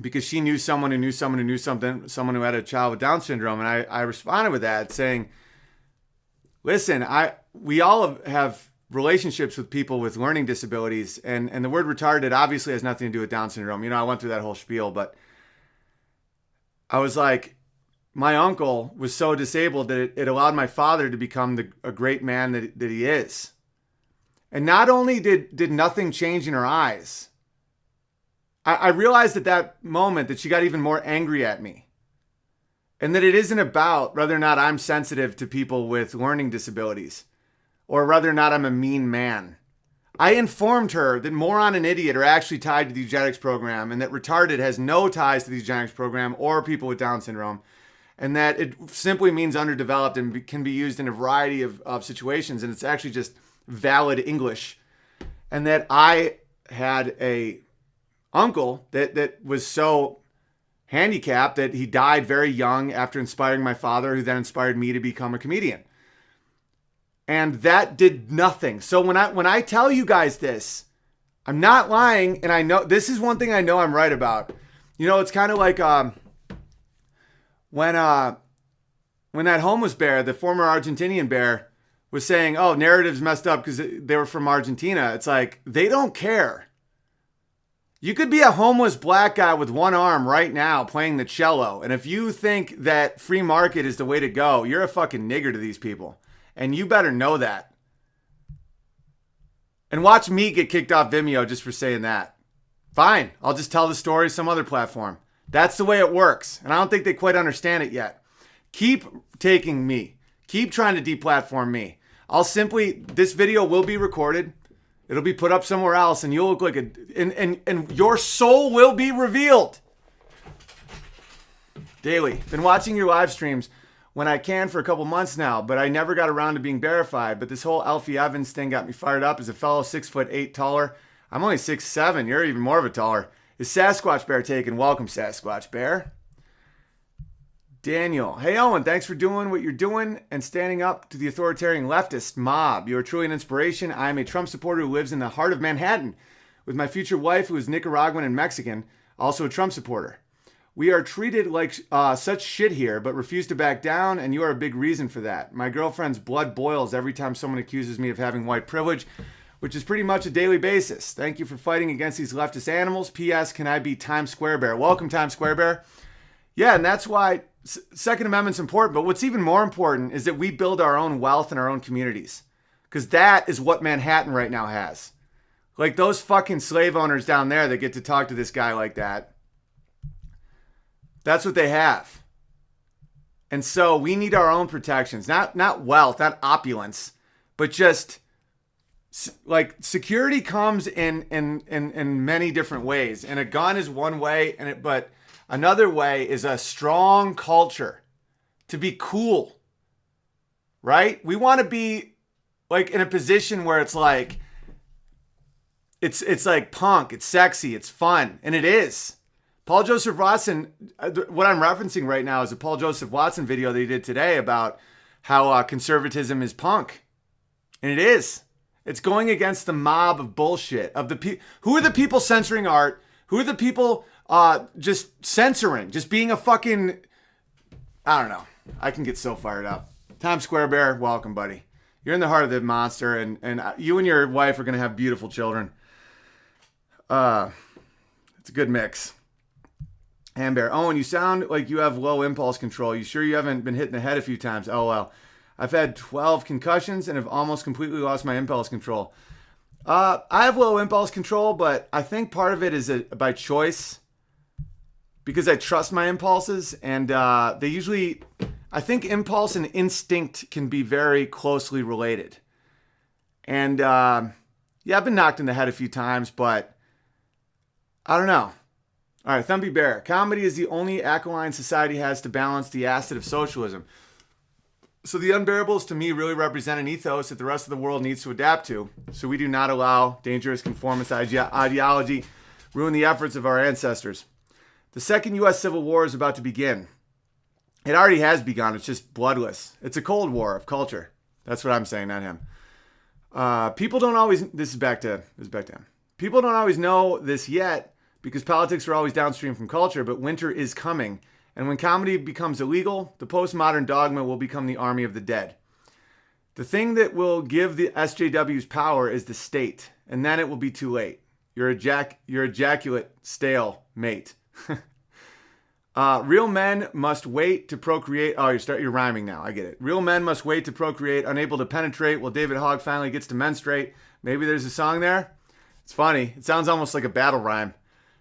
because she knew someone who knew someone who knew someone who had a child with Down syndrome. And I responded with that saying, listen, we all have relationships with people with learning disabilities, and the word retarded obviously has nothing to do with Down syndrome. You know, I went through that whole spiel, but I was like, my uncle was so disabled that it allowed my father to become a great man that he is. And not only did nothing change in her eyes, I realized at that moment that she got even more angry at me. And that it isn't about whether or not I'm sensitive to people with learning disabilities or whether or not I'm a mean man. I informed her that moron and idiot are actually tied to the eugenics program, and that retarded has no ties to the eugenics program or people with Down syndrome, and that it simply means underdeveloped and can be used in a variety of situations, and it's actually just valid English. And that I had a uncle that was so handicapped that he died very young after inspiring my father, who then inspired me to become a comedian. And that did nothing. So when I tell you guys this, I'm not lying, and I know this is one thing I know I'm right about. You know, it's kind of like when that homeless bear, the former Argentinian bear, was saying, "Oh, narrative's messed up because they were from Argentina." It's like they don't care. You could be a homeless black guy with one arm right now playing the cello, and if you think that free market is the way to go, you're a fucking nigger to these people. And you better know that. And watch me get kicked off Vimeo just for saying that. Fine, I'll just tell the story some other platform. That's the way it works. And I don't think they quite understand it yet. Keep taking me. Keep trying to deplatform me. This video will be recorded. It'll be put up somewhere else, and you'll look like and your soul will be revealed. Daily. Been watching your live streams when I can for a couple months now, but I never got around to being verified. But this whole Alfie Evans thing got me fired up as a fellow 6'8" taller. I'm only 6'7". You're even more of a taller. Is Sasquatch Bear taken? Welcome, Sasquatch Bear. Daniel. Hey, Owen, thanks for doing what you're doing and standing up to the authoritarian leftist mob. You are truly an inspiration. I am a Trump supporter who lives in the heart of Manhattan with my future wife, who is Nicaraguan and Mexican, also a Trump supporter. We are treated like such shit here, but refuse to back down, and you are a big reason for that. My girlfriend's blood boils every time someone accuses me of having white privilege, which is pretty much a daily basis. Thank you for fighting against these leftist animals. P.S. Can I be Times Square Bear? Welcome, Times Square Bear. Yeah, and that's why Second Amendment's important, but what's even more important is that we build our own wealth in our own communities, because that is what Manhattan right now has. Like those fucking slave owners down there that get to talk to this guy like that. That's what they have. And so we need our own protections, not wealth, not opulence, but just like security comes in many different ways. And a gun is one way, but another way is a strong culture to be cool, right? We want to be like in a position where it's like, it's like punk, it's sexy, it's fun, and it is. Paul Joseph Watson, what I'm referencing right now is a Paul Joseph Watson video that he did today about how conservatism is punk. And it is. It's going against the mob of bullshit. Who are the people censoring art? Who are the people just censoring? Just being a fucking... I don't know. I can get so fired up. Times Square Bear, welcome, buddy. You're in the heart of the monster, and you and your wife are going to have beautiful children. It's a good mix. Hambear. Owen, you sound like you have low impulse control. You sure you haven't been hit in the head a few times? Oh, well. I've had 12 concussions and have almost completely lost my impulse control. I have low impulse control, but I think part of it is by choice because I trust my impulses. And I think impulse and instinct can be very closely related. And yeah, I've been knocked in the head a few times, but I don't know. All right, Thumpy Bear. Comedy is the only alkaline society has to balance the acid of socialism. So the unbearables to me really represent an ethos that the rest of the world needs to adapt to. So we do not allow dangerous conformist ideology ruin the efforts of our ancestors. The second U.S. Civil War is about to begin. It already has begun. It's just bloodless. It's a cold war of culture. That's what I'm saying, not him. People don't always. This is back to him. People don't always know this yet because politics are always downstream from culture. But winter is coming. And when comedy becomes illegal, the postmodern dogma will become the army of the dead. The thing that will give the SJWs power is the state, and then it will be too late. Your ejaculate stale mate. Real men must wait to procreate. Oh, you're rhyming now. I get it. Real men must wait to procreate, unable to penetrate while David Hogg finally gets to menstruate. Maybe there's a song there. It's funny. It sounds almost like a battle rhyme.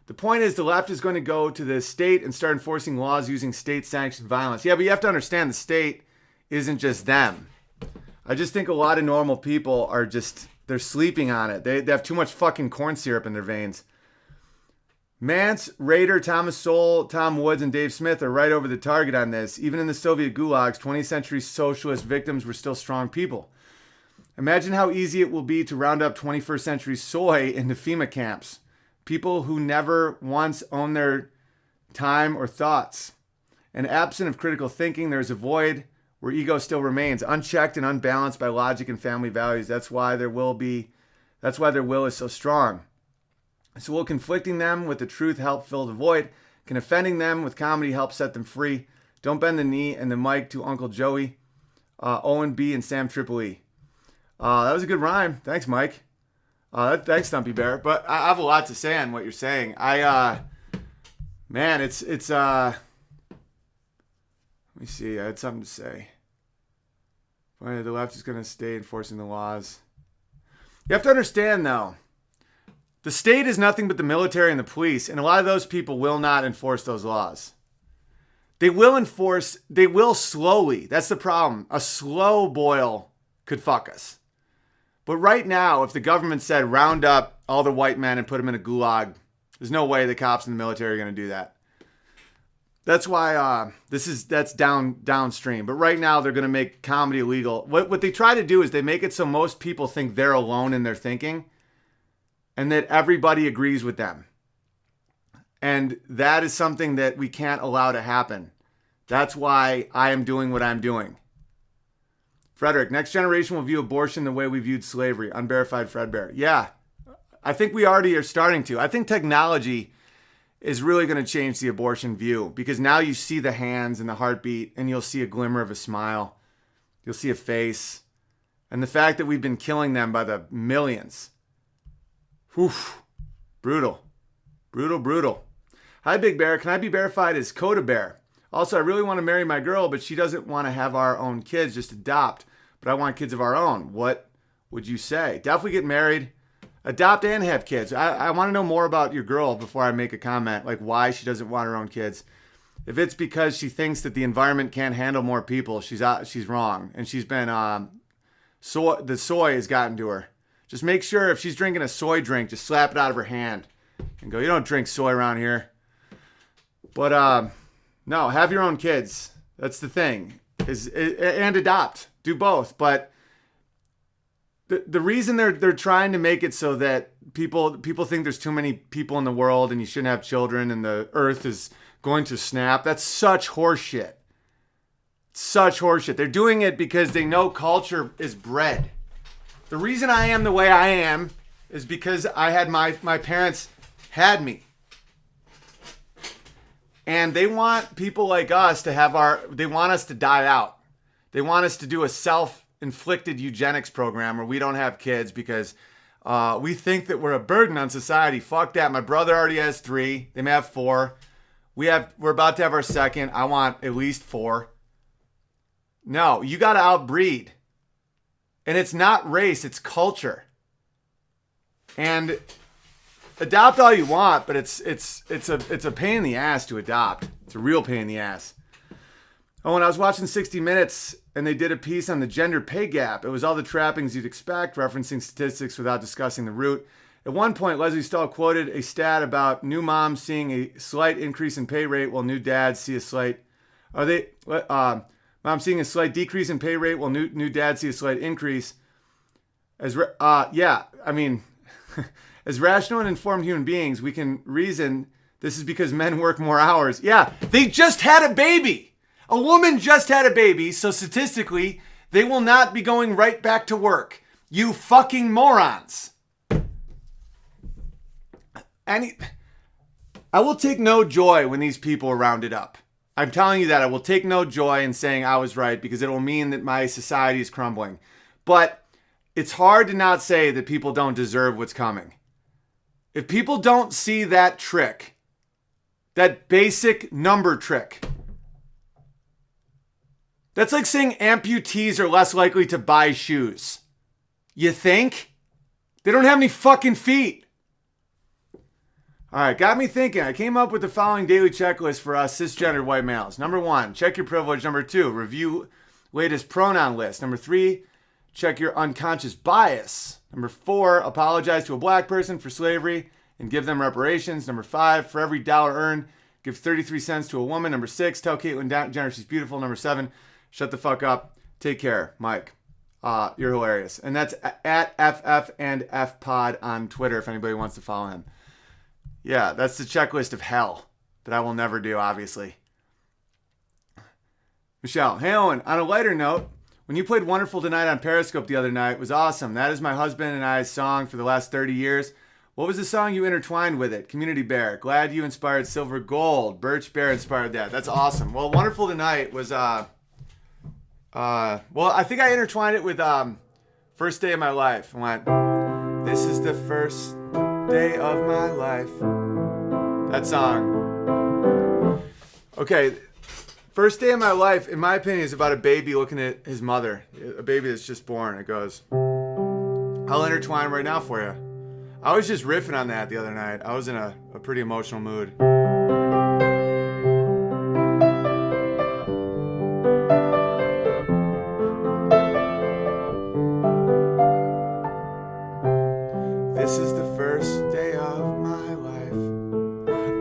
The point is the left is going to go to the state and start enforcing laws using state-sanctioned violence. Yeah, but you have to understand the state isn't just them. I just think a lot of normal people are they're sleeping on it. They have too much fucking corn syrup in their veins. Mance, Rader, Thomas Sowell, Tom Woods, and Dave Smith are right over the target on this. Even in the Soviet gulags, 20th century socialist victims were still strong people. Imagine how easy it will be to round up 21st century soy into FEMA camps. People who never once own their time or thoughts. And absent of critical thinking, there's a void where ego still remains, unchecked and unbalanced by logic and family values. That's why their will is so strong. So will conflicting them with the truth help fill the void? Can offending them with comedy help set them free? Don't bend the knee and the mic to Uncle Joey, Owen B, and Sam Tripoli. That was a good rhyme. Thanks, Mike. Thanks, Stumpy Bear. But I have a lot to say on what you're saying. Man, it's let me see. I had something to say. Finally, the left is going to stay enforcing the laws. You have to understand, though, the state is nothing but the military and the police, and a lot of those people will not enforce those laws. They will slowly. That's the problem. A slow boil could fuck us. But right now, if the government said round up all the white men and put them in a gulag, there's no way the cops and the military are going to do that. That's why that's downstream. But right now, they're going to make comedy illegal. What they try to do is they make it so most people think they're alone in their thinking and that everybody agrees with them. And that is something that we can't allow to happen. That's why I am doing what I'm doing. Frederick, next generation will view abortion the way we viewed slavery. Unverified Fredbear. Yeah, I think we already are starting to. I think technology is really going to change the abortion view because now you see the hands and the heartbeat and you'll see a glimmer of a smile. You'll see a face. And the fact that we've been killing them by the millions. Whew. Brutal. Brutal, brutal. Hi, Big Bear. Can I be verified as Coda Bear? Also, I really want to marry my girl, but she doesn't want to have our own kids, just adopt. But I want kids of our own. What would you say? Definitely get married, adopt, and have kids. I want to know more about your girl before I make a comment, like why she doesn't want her own kids. If it's because she thinks that the environment can't handle more people, she's wrong. And she's been, the soy has gotten to her. Just make sure if she's drinking a soy drink, just slap it out of her hand and go, you don't drink soy around here. But, no, have your own kids. That's the thing. And adopt. Do both. But the reason they're trying to make it so that people think there's too many people in the world and you shouldn't have children and the earth is going to snap, that's such horseshit. Such horseshit. They're doing it because they know culture is bred. The reason I am the way I am is because I had my parents had me. And they want people like us to they want us to die out. They want us to do a self-inflicted eugenics program where we don't have kids because we think that we're a burden on society. Fuck that. My brother already has 3. They may have 4. We're about to have our second. I want at least 4. No, you got to outbreed. And it's not race, it's culture. And adopt all you want, but it's a pain in the ass to adopt. It's a real pain in the ass. Oh, when I was watching 60 Minutes and they did a piece on the gender pay gap, it was all the trappings you'd expect, referencing statistics without discussing the root. At one point, Leslie Stahl quoted a stat about new moms seeing a slight increase in pay rate while new dads see a slight. Mom seeing a slight decrease in pay rate while new dad see a slight increase. As rational and informed human beings, we can reason this is because men work more hours. Yeah, they just had a baby. A woman just had a baby, so statistically, they will not be going right back to work. You fucking morons. I will take no joy when these people are rounded up. I'm telling you that. I will take no joy in saying I was right because it will mean that my society is crumbling. But it's hard to not say that people don't deserve what's coming. If people don't see that trick, that basic number trick, that's like saying amputees are less likely to buy shoes. You think? They don't have any fucking feet. All right, got me thinking. I came up with the following daily checklist for us cisgendered white males. Number 1, check your privilege. Number 2, review latest pronoun list. Number 3, check your unconscious bias. Number 4, apologize to a black person for slavery and give them reparations. Number 5, for every dollar earned, give 33 cents to a woman. Number 6, tell Caitlyn Jenner she's beautiful. Number 7, shut the fuck up. Take care, Mike. You're hilarious. And that's at FF and FPod on Twitter if anybody wants to follow him. Yeah, that's the checklist of hell that I will never do, obviously. Michelle, hey Owen, on a lighter note, when you played Wonderful Tonight on Periscope the other night, it was awesome. That is my husband and I's song for the last 30 years. What was the song you intertwined with it? Community Bear. Glad you inspired Silver Gold. Birch Bear inspired that. That's awesome. Well, Wonderful Tonight was, well, I think I intertwined it with First Day of My Life. I went, this is the first day of my life. That song. Okay, First Day of My Life, in my opinion, is about a baby looking at his mother. A baby that's just born. It goes, I'll intertwine right now for you. I was just riffing on that the other night. I was in a pretty emotional mood. This is the first day of my life.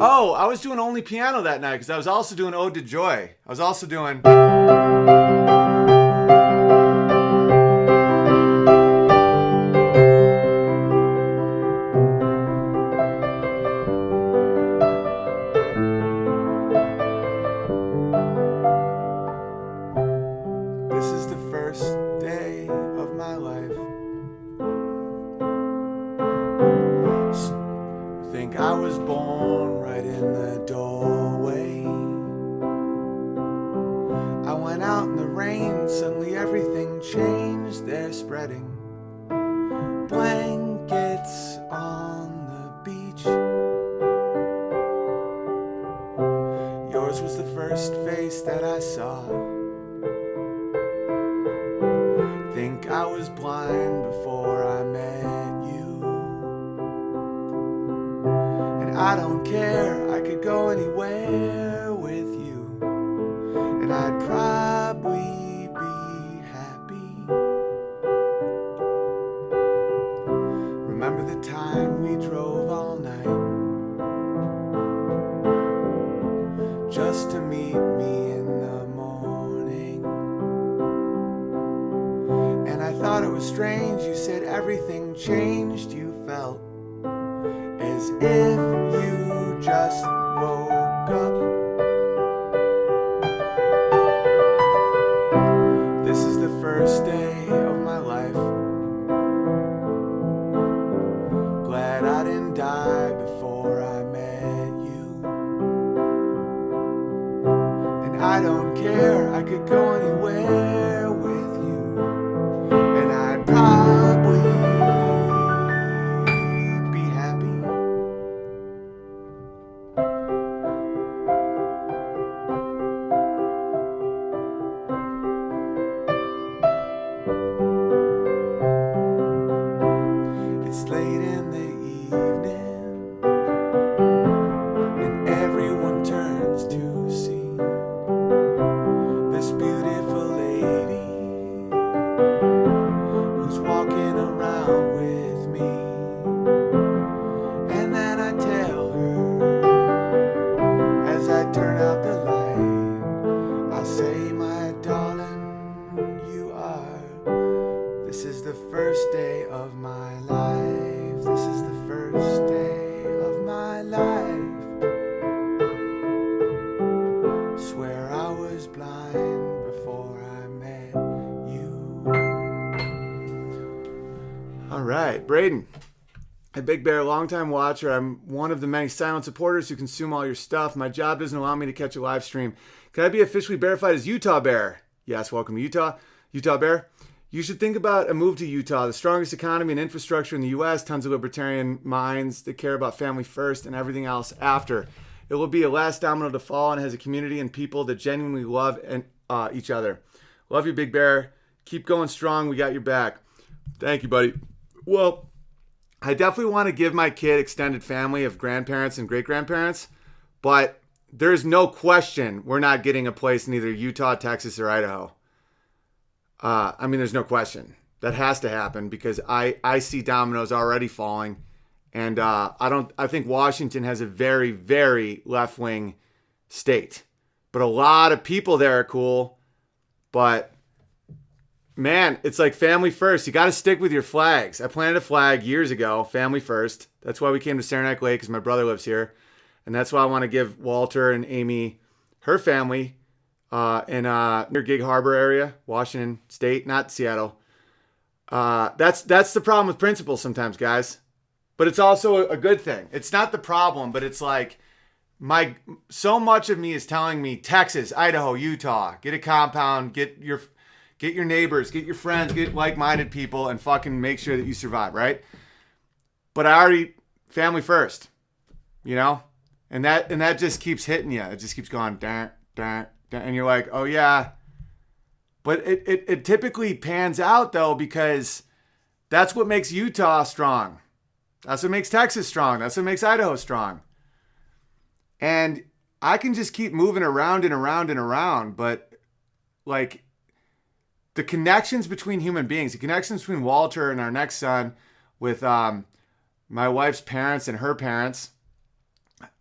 Oh, I was doing only piano that night because I was also doing Ode to Joy. I was also doing... This is the first day of my life. Think I was born right in the doorway. I went out in the rain, suddenly everything changed. They're spreading blankets on the beach. Yours was the first face that I saw. Think I was blind before I met you. I don't care, I could go anywhere with you, and I'd probably be happy. Remember the time we drove all night just to meet me in the morning? And I thought it was strange, you said everything changed, you felt as if you just woke up. This is the first day of my life. Glad I didn't die before I met you. And I don't care, I could go anywhere with you, and I'd probably right. Braden. Hey, Big Bear, longtime watcher. I'm one of the many silent supporters who consume all your stuff. My job doesn't allow me to catch a live stream. Can I be officially verified as Utah Bear? Yes, welcome to Utah. Utah Bear. You should think about a move to Utah. The strongest economy and infrastructure in the U.S. Tons of libertarian minds that care about family first and everything else after. It will be a last domino to fall and has a community and people that genuinely love and each other. Love you, Big Bear. Keep going strong. We got your back. Thank you, buddy. Well, I definitely want to give my kid extended family of grandparents and great-grandparents, but there's no question we're not getting a place in either Utah, Texas, or Idaho. There's no question. That has to happen because I see dominoes already falling, and I think Washington has a very, very left-wing state. But a lot of people there are cool, but man, it's like family first. You got to stick with your flags. I planted a flag years ago, family first. That's why we came to Saranac Lake because my brother lives here. And that's why I want to give Walter and Amy her family in near Gig Harbor area, Washington State, not Seattle. That's the problem with principles sometimes, guys. But it's also a good thing. It's not the problem, but it's like so much of me is telling me Texas, Idaho, Utah, get a compound, get your neighbors, get your friends, get like-minded people, and fucking make sure that you survive, right? But I already family first, you know, and that just keeps hitting you. It just keeps going, dun, dun, dun, and you're like, oh yeah. But it typically pans out though because that's what makes Utah strong. That's what makes Texas strong. That's what makes Idaho strong. And I can just keep moving around and around and around, but like, the connections between human beings, the connections between Walter and our next son with my wife's parents and her parents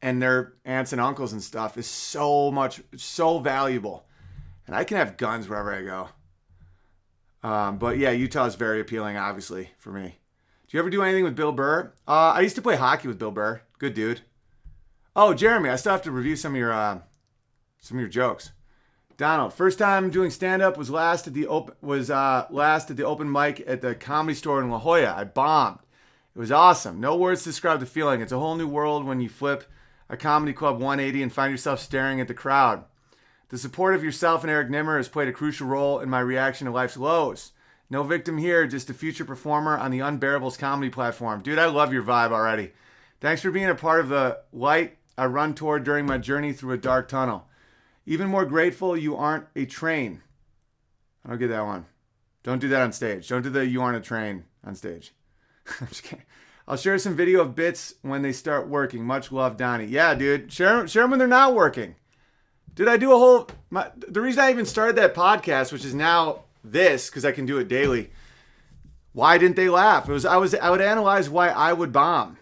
and their aunts and uncles and stuff is so valuable. And I can have guns wherever I go. But yeah, Utah is very appealing, obviously, for me. Do you ever do anything with Bill Burr? I used to play hockey with Bill Burr. Good dude. Oh, Jeremy, I still have to review some of your jokes. Donald, first time doing stand-up was last at the open mic at the Comedy Store in La Jolla. I bombed. It was awesome. No words to describe the feeling. It's a whole new world when you flip a comedy club 180 and find yourself staring at the crowd. The support of yourself and Eric Nimmer has played a crucial role in my reaction to life's lows. No victim here, just a future performer on the Unbearables comedy platform. Dude, I love your vibe already. Thanks for being a part of the light I run toward during my journey through a dark tunnel. Even more grateful you aren't a train. I don't get that one. Don't do that on stage. Don't do the you aren't a train on stage. I'm just kidding. I'll share some video of bits when they start working. Much love, Donnie. Yeah, dude. Share them when they're not working. Did I do a whole... the reason I even started that podcast, which is now this, because I can do it daily. Why didn't they laugh? I would analyze why I would bomb.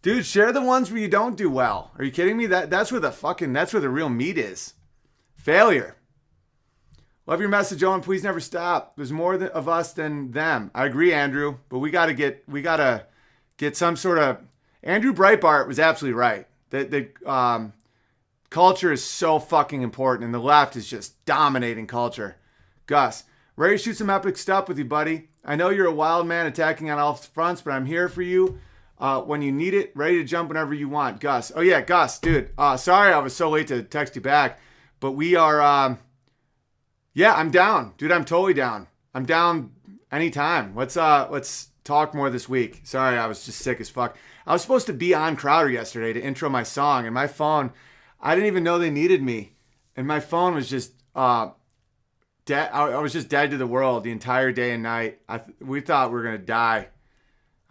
Dude, share the ones where you don't do well. Are you kidding me? That's where the real meat is. Failure. Love your message, Owen. Please never stop. There's more of us than them. I agree, Andrew, but we gotta get some sort of... Andrew Breitbart was absolutely right. That culture is so fucking important, and the left is just dominating culture. Gus, ready to shoot some epic stuff with you, buddy. I know you're a wild man attacking on all fronts, but I'm here for you. When you need it, ready to jump whenever you want. Gus. Oh yeah, Gus, dude. Sorry I was so late to text you back, but we are, yeah, I'm down. Dude, I'm totally down. I'm down anytime. Let's talk more this week. Sorry, I was just sick as fuck. I was supposed to be on Crowder yesterday to intro my song, and my phone, I didn't even know they needed me. And my phone was just, dead. I was just dead to the world the entire day and night. We thought we were going to die.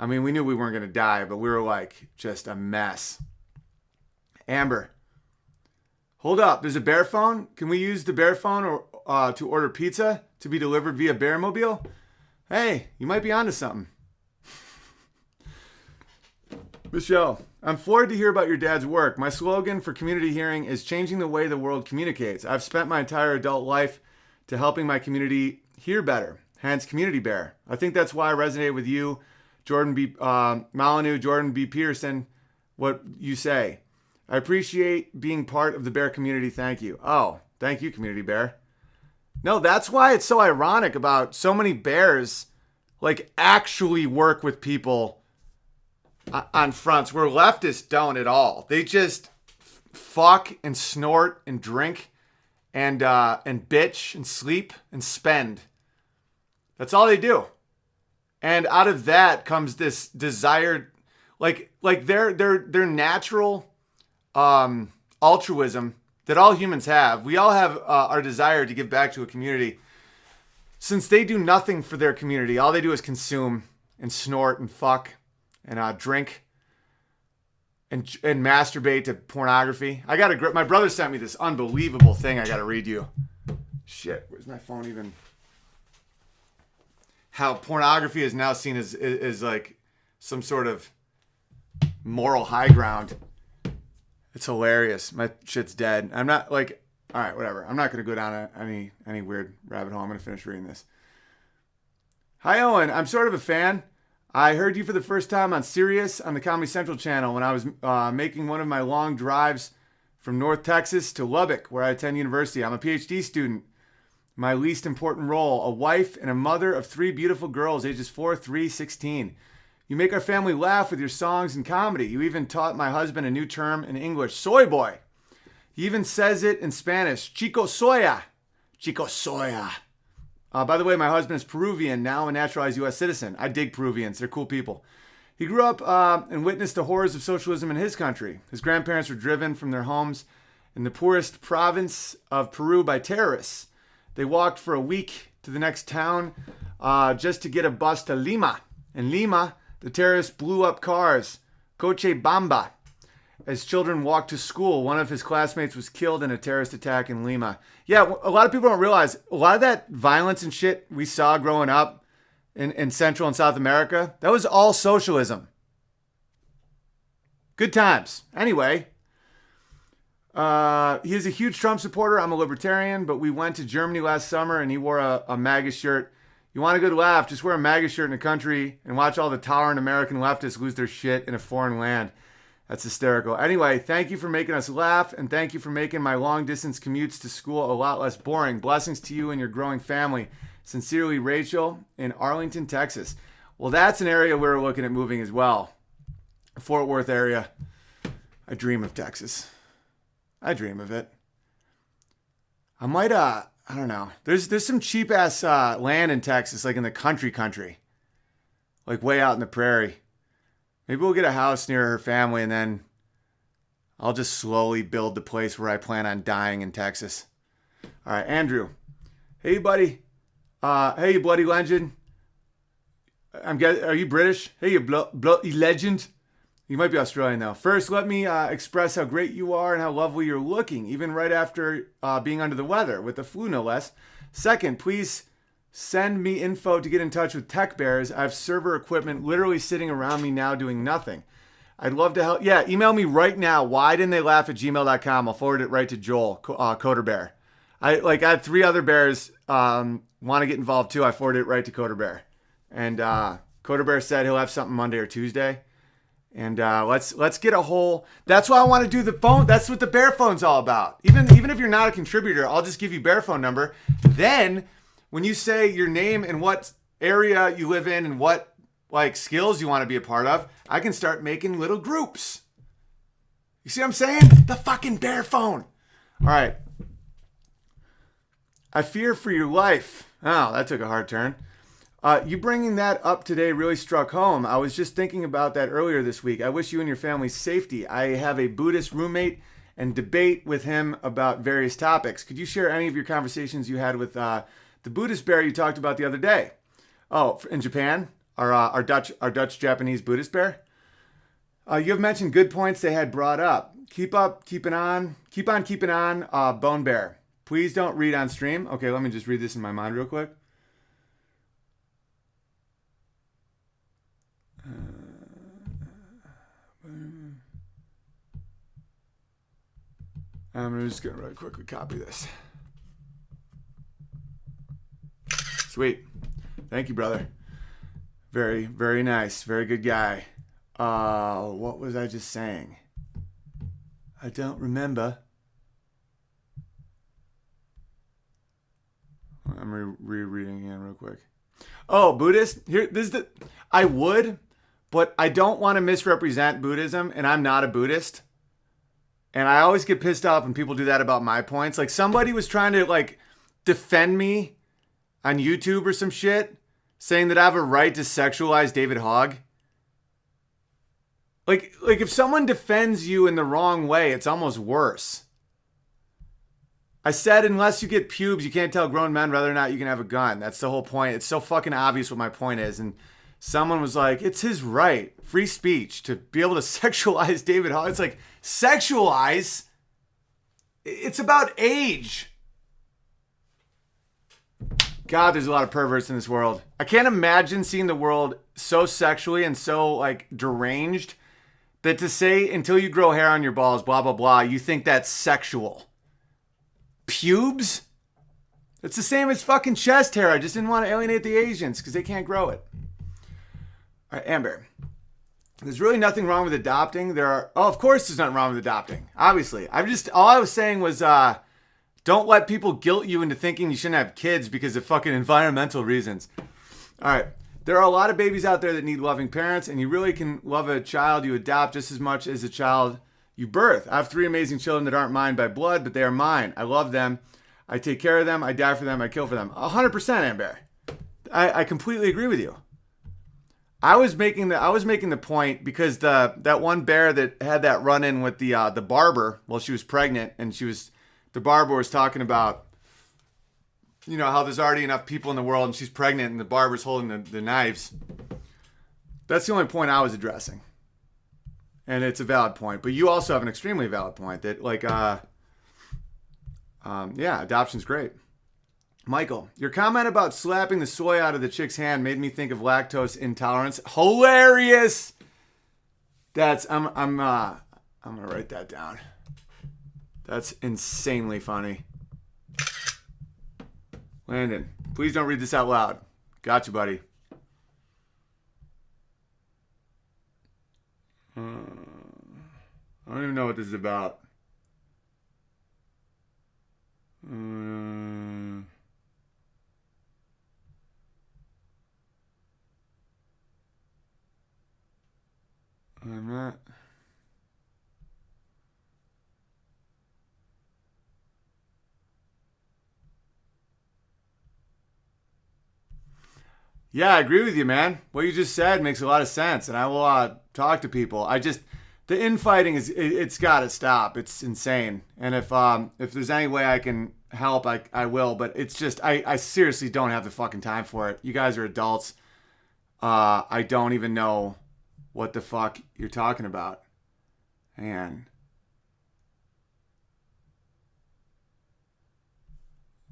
I mean, we knew we weren't going to die, but we were like just a mess. Amber. Hold up. There's a Bear phone. Can we use the Bear phone or to order pizza to be delivered via Bearmobile? Hey, you might be onto something. Michelle, I'm floored to hear about your dad's work. My slogan for community hearing is changing the way the world communicates. I've spent my entire adult life to helping my community hear better, hence Community Bear. I think that's why I resonated with you, Jordan B. Molyneux, Jordan B. Peterson, what you say. I appreciate being part of the Bear community. Thank you. Oh, thank you, Community Bear. No, that's why it's so ironic about so many bears like actually work with people on fronts where leftists don't at all. They just fuck and snort and drink and bitch and sleep and spend. That's all they do. And out of that comes this desired, like their natural altruism that all humans have. We all have our desire to give back to a community. Since they do nothing for their community, all they do is consume and snort and fuck and drink and masturbate to pornography. My brother sent me this unbelievable thing I got to read you. Shit, where's my phone even? How pornography is now seen as like some sort of moral high ground. It's hilarious. My shit's dead. I'm not like, all right, whatever. I'm not going to go down any weird rabbit hole. I'm going to finish reading this. Hi, Owen. I'm sort of a fan. I heard you for the first time on Sirius on the Comedy Central channel when I was making one of my long drives from North Texas to Lubbock, where I attend university. I'm a PhD student. My least important role, a wife and a mother of 3 beautiful girls, ages 4, 3, 16. You make our family laugh with your songs and comedy. You even taught my husband a new term in English, soy boy. He even says it in Spanish, chico soya. Chico soya. By the way, my husband is Peruvian, now a naturalized U.S. citizen. I dig Peruvians. They're cool people. He grew up and witnessed the horrors of socialism in his country. His grandparents were driven from their homes in the poorest province of Peru by terrorists. They walked for a week to the next town just to get a bus to Lima. In Lima, the terrorists blew up cars, Cochabamba. As children walked to school, one of his classmates was killed in a terrorist attack in Lima. Yeah, a lot of people don't realize a lot of that violence and shit we saw growing up in Central and South America, that was all socialism. Good times. Anyway, he is a huge Trump supporter. I'm a libertarian, but we went to Germany last summer and he wore a MAGA shirt. You want a good laugh, just wear a MAGA shirt in a country and watch all the tolerant American leftists lose their shit in a foreign land. That's hysterical. Anyway, thank you for making us laugh, and thank you for making my long-distance commutes to school a lot less boring. Blessings to you and your growing family. Sincerely, Rachel in Arlington, Texas. Well, that's an area we're looking at moving as well. Fort Worth area. I dream of Texas. I dream of it. I might, I don't know. There's some cheap-ass land in Texas, like in the country. Like way out in the prairie. Maybe we'll get a house near her family and then I'll just slowly build the place where I plan on dying in Texas. All right, Andrew. Hey, buddy. Hey, you bloody legend. Are you British? Hey, you bloody legend. You might be Australian, though. First, let me express how great you are and how lovely you're looking, even right after being under the weather, with the flu, no less. Second, please send me info to get in touch with Tech Bears. I have server equipment literally sitting around me now doing nothing. I'd love to help. Yeah, email me right now. Why didn't they laugh at gmail.com? I'll forward it right to Joel, Coder Bear. I had 3 other bears want to get involved too. I forwarded it right to Coder Bear. And Coder Bear said he'll have something Monday or Tuesday. And let's get a whole. That's why I want to do the phone. That's what the bear phone's all about. Even if you're not a contributor, I'll just give you bear phone number. Then when you say your name and what area you live in and what like skills you want to be a part of, I can start making little groups. You see what I'm saying? The fucking bear phone. All right. I fear for your life. Oh, that took a hard turn. You bringing that up today really struck home. I was just thinking about that earlier this week. I wish you and your family's safety. I have a Buddhist roommate and debate with him about various topics. Could you share any of your conversations you had with the Buddhist bear you talked about the other day? Oh, in Japan, our Dutch Japanese Buddhist bear. You have mentioned good points they had brought up. Keep on keeping on, Bone Bear. Please don't read on stream. Okay, let me just read this in my mind real quick. I'm just going to really quickly copy this. Sweet. Thank you, brother. Very, very nice. Very good guy. What was I just saying? I don't remember. I'm rereading again real quick. Oh, Buddhist? I would, but I don't want to misrepresent Buddhism, and I'm not a Buddhist. And I always get pissed off when people do that about my points. Like somebody was trying to like defend me on YouTube or some shit, saying that I have a right to sexualize David Hogg. Like if someone defends you in the wrong way, it's almost worse. I said, unless you get pubes, you can't tell grown men whether or not you can have a gun. That's the whole point. It's so fucking obvious what my point is. And someone was like, it's his right, free speech, to be able to sexualize David Hogg. It's like, sexualize? It's about age. God, there's a lot of perverts in this world. I can't imagine seeing the world so sexually and so like deranged that to say until you grow hair on your balls, blah, blah, blah, you think that's sexual. Pubes? It's the same as fucking chest hair. I just didn't want to alienate the Asians because they can't grow it. All right, Amber. There's really nothing wrong with adopting. Of course there's nothing wrong with adopting. Obviously. All I was saying was, don't let people guilt you into thinking you shouldn't have kids because of fucking environmental reasons. All right. There are a lot of babies out there that need loving parents, and you really can love a child you adopt just as much as a child you birth. I have 3 amazing children that aren't mine by blood, but they are mine. I love them. I take care of them. I die for them. I kill for them. 100%, Amber. I completely agree with you. I was making the point because that one bear that had that run-in with the barber while she was pregnant, and the barber was talking about, you know, how there's already enough people in the world and she's pregnant and the barber's holding the knives. That's the only point I was addressing. And it's a valid point. But you also have an extremely valid point that, like, adoption's great. Michael, your comment about slapping the soy out of the chick's hand made me think of lactose intolerance. Hilarious! I'm gonna write that down. That's insanely funny. Landon, please don't read this out loud. Gotcha, buddy. I don't even know what this is about. I'm not. Yeah, I agree with you, man. What you just said makes a lot of sense, and I will talk to people. The infighting it's got to stop. It's insane. And if there's any way I can help, I will. But it's just I seriously don't have the fucking time for it. You guys are adults. I don't even know what the fuck you're talking about. Man.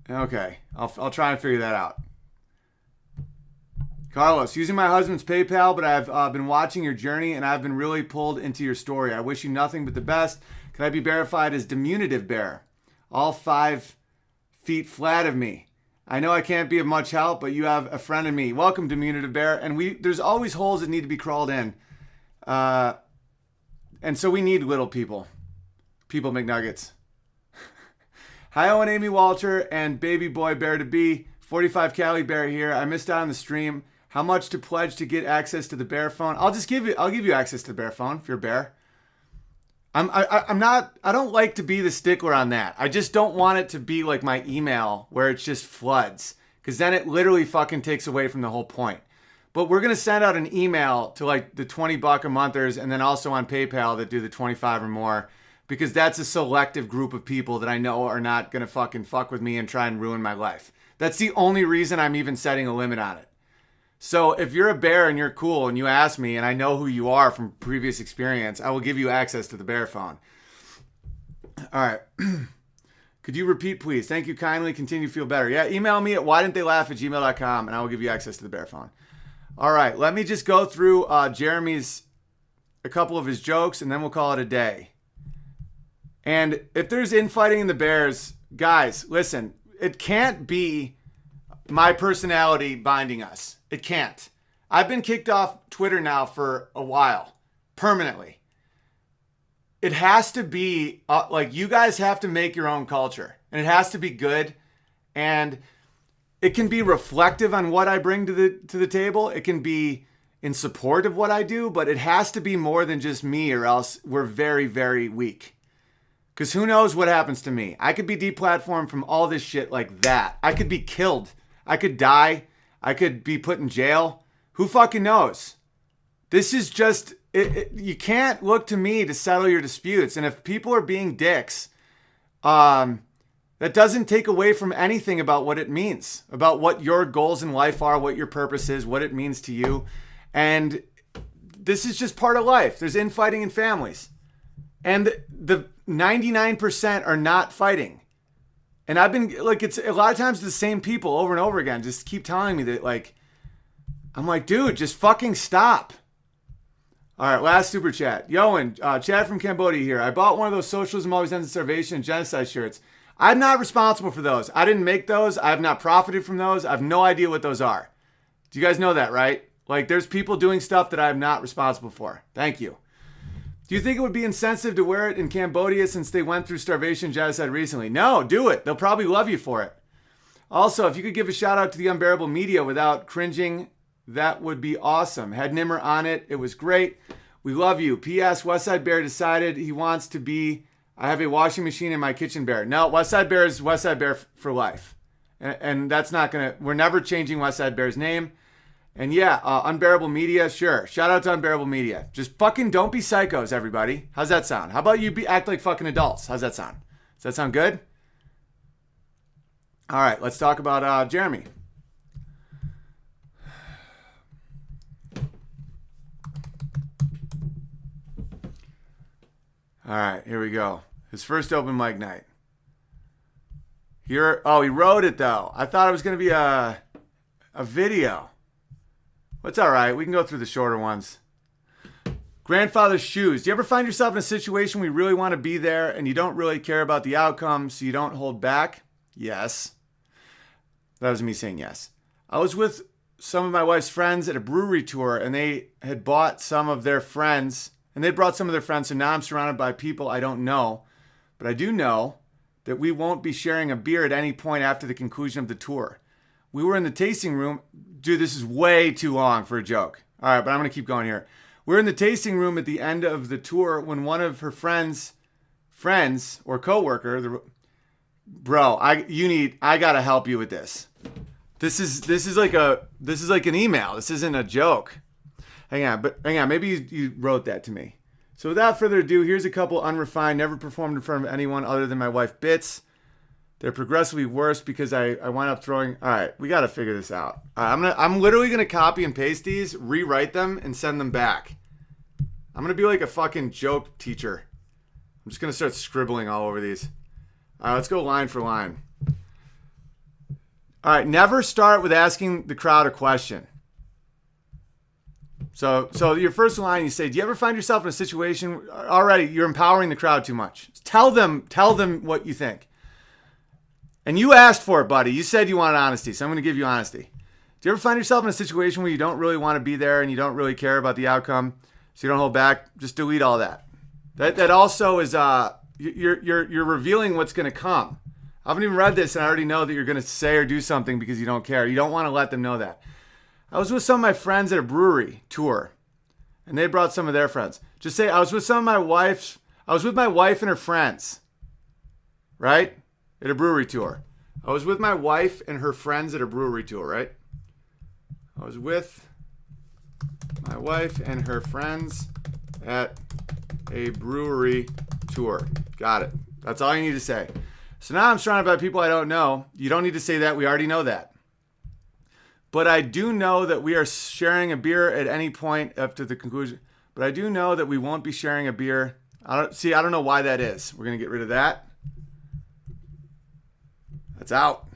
Okay, I'll try and figure that out. Carlos, using my husband's PayPal, but I've been watching your journey and I've been really pulled into your story. I wish you nothing but the best. Can I be verified as diminutive bear? All 5 feet flat of me. I know I can't be of much help, but you have a friend in me. Welcome, diminutive bear. And there's always holes that need to be crawled in. And so we need little people. People McNuggets. Hi, Owen, Amy, Walter, and baby boy bear to be. 45 Cali bear here. I missed out on the stream. How much to pledge to get access to the bear phone? I'll give you access to the bear phone if you're a bear. I don't like to be the stickler on that. I just don't want it to be like my email where it just floods, because then it literally fucking takes away from the whole point. But we're going to send out an email to like the $20 a monthers, and then also on PayPal that do the 25 or more, because that's a selective group of people that I know are not going to fucking fuck with me and try and ruin my life. That's the only reason I'm even setting a limit on it. So if you're a bear and you're cool and you ask me and I know who you are from previous experience, I will give you access to the bear phone. All right. Could you repeat, please? Thank you kindly. Continue to feel better. Yeah, email me at whydidn'ttheylaugh@gmail.com and I will give you access to the bear phone. All right. Let me just go through Jeremy's, a couple of his jokes, and then we'll call it a day. And if there's infighting in the Bears, guys, listen, it can't be my personality binding us. It can't. I've been kicked off Twitter now for a while, permanently. It has to be, like, you guys have to make your own culture. And it has to be good. And it can be reflective on what I bring to the table. It can be in support of what I do, but it has to be more than just me, or else we're very, very weak. Because who knows what happens to me? I could be deplatformed from all this shit like that. I could be killed. I could die. I could be put in jail. Who fucking knows? This is just, you can't look to me to settle your disputes. And if people are being dicks, that doesn't take away from anything about what it means, about what your goals in life are, what your purpose is, what it means to you. And this is just part of life. There's infighting in families. And the 99% are not fighting. And I've been, like, it's a lot of times the same people over and over again just keep telling me that, like, I'm like, dude, just fucking stop. All right, last super chat. Yoan, Chad from Cambodia here. I bought one of those socialism always ends in starvation and genocide shirts. I'm not responsible for those. I didn't make those. I have not profited from those. I have no idea what those are. Do you guys know that, right? Like, there's people doing stuff that I am not responsible for. Thank you. Do you think it would be insensitive to wear it in Cambodia since they went through starvation and genocide recently? No, do it. They'll probably love you for it. Also, if you could give a shout out to the Unbearable Media without cringing, that would be awesome. Had Nimmer on it. It was great. We love you. P.S. Westside Bear decided he wants to be, I have a washing machine in my kitchen bear. No, Westside Bear is Westside Bear for life. And that's not going to, we're never changing Westside Bear's name. And yeah, Unbearable Media, sure. Shout out to Unbearable Media. Just fucking don't be psychos, everybody. How's that sound? How about you act like fucking adults? How's that sound? Does that sound good? All right, let's talk about Jeremy. All right, here we go. His first open mic night. Here, oh, he wrote it though. I thought it was going to be a video. It's all right. We can go through the shorter ones. Grandfather's shoes. Do you ever find yourself in a situation where you really want to be there and you don't really care about the outcome, so you don't hold back? Yes. That was me saying yes. I was with some of my wife's friends at a brewery tour, and they had bought some of their friends, and they brought some of their friends, so now I'm surrounded by people I don't know. But I do know that we won't be sharing a beer at any point after the conclusion of the tour. We were in the tasting room. Dude, this is way too long for a joke. All right, but I'm going to keep going here. We're in the tasting room at the end of the tour when one of her friends or coworker, I got to help you with this. This is like an email. This isn't a joke. Hang on. Maybe you wrote that to me. So without further ado, here's a couple unrefined, never performed in front of anyone other than my wife bits. They're progressively worse because I wind up throwing. All right, we got to figure this out. All right, I'm literally gonna copy and paste these, rewrite them, and send them back. I'm gonna be like a fucking joke teacher. I'm just gonna start scribbling all over these. All right, let's go line for line. All right, never start with asking the crowd a question. So your first line, you say, do you ever find yourself in a situation already you're empowering the crowd too much? Tell them what you think. And you asked for it, buddy. You said you wanted honesty, so I'm going to give you honesty. Do you ever find yourself in a situation where you don't really want to be there and you don't really care about the outcome, so you don't hold back? Just delete all that. That also is you're revealing what's going to come. I haven't even read this, and I already know that you're going to say or do something because you don't care. You don't want to let them know that. I was with some of my friends at a brewery tour, and they brought some of their friends. Just say I was with my wife and her friends, right? At a brewery tour. I was with my wife and her friends at a brewery tour, right? I was with my wife and her friends at a brewery tour. Got it. That's all you need to say. So now I'm surrounded by people I don't know. You don't need to say that. We already know that. But I do know that we are sharing a beer at any point up to the conclusion. But I do know that we won't be sharing a beer. I don't know why that is. We're going to get rid of that. That's out.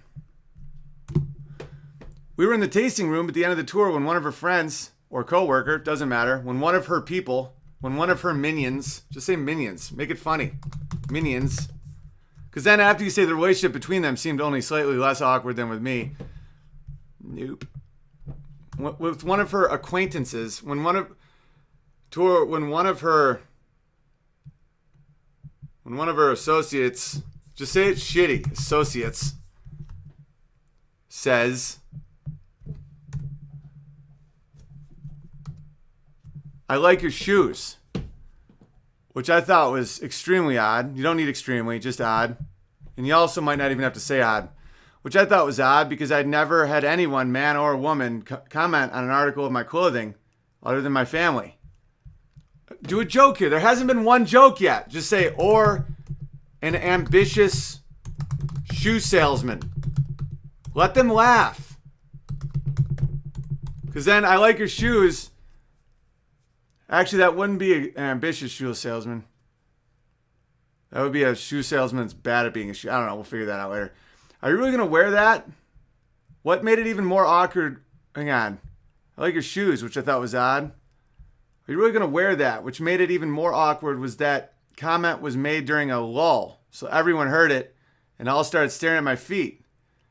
We were in the tasting room at the end of the tour when one of her friends or coworker, doesn't matter, when one of her people, when one of her minions, just say minions, make it funny, minions. Because then after you say the relationship between them seemed only slightly less awkward than with me. Nope. With one of her acquaintances, when one of her associates, just say it's shitty, associates, says, I like your shoes, which I thought was extremely odd. You don't need extremely, just odd. And you also might not even have to say odd, which I thought was odd because I'd never had anyone, man or woman, comment on an article of my clothing other than my family. Do a joke here. There hasn't been one joke yet. Just say, or an ambitious shoe salesman. Let them laugh. Because then I like your shoes. Actually, that wouldn't be an ambitious shoe salesman. That would be a shoe salesman that's bad at being a shoe. I don't know. We'll figure that out later. Are you really going to wear that? What made it even more awkward? Hang on. I like your shoes, which I thought was odd. Are you really going to wear that? Which made it even more awkward was that comment was made during a lull. So everyone heard it and all started staring at my feet.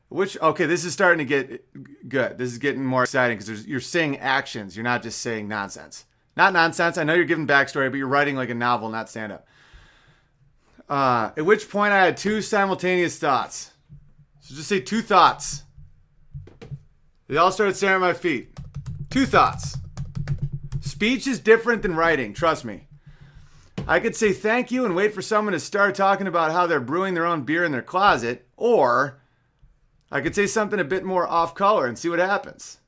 Which, okay, this is starting to get good. This is getting more exciting because you're saying actions. You're not just saying nonsense. Not nonsense. I know you're giving backstory, but you're writing like a novel, not stand-up. At which point I had two simultaneous thoughts. So just say two thoughts. They all started staring at my feet. Two thoughts. Speech is different than writing, trust me. I could say thank you and wait for someone to start talking about how they're brewing their own beer in their closet, or I could say something a bit more off color and see what happens.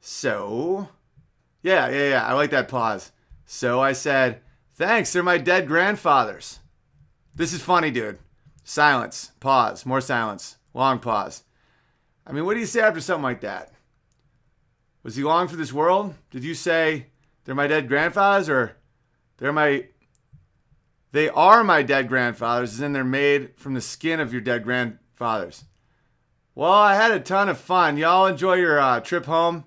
So, yeah, I like that pause. So I said, thanks, they're my dead grandfathers. This is funny, dude. Silence, pause, more silence, long pause. I mean, what do you say after something like that? Was he long for this world? Did you say they're my dead grandfathers, or they are my dead grandfathers, as in they're made from the skin of your dead grandfathers? Well, I had a ton of fun. Y'all enjoy your trip home?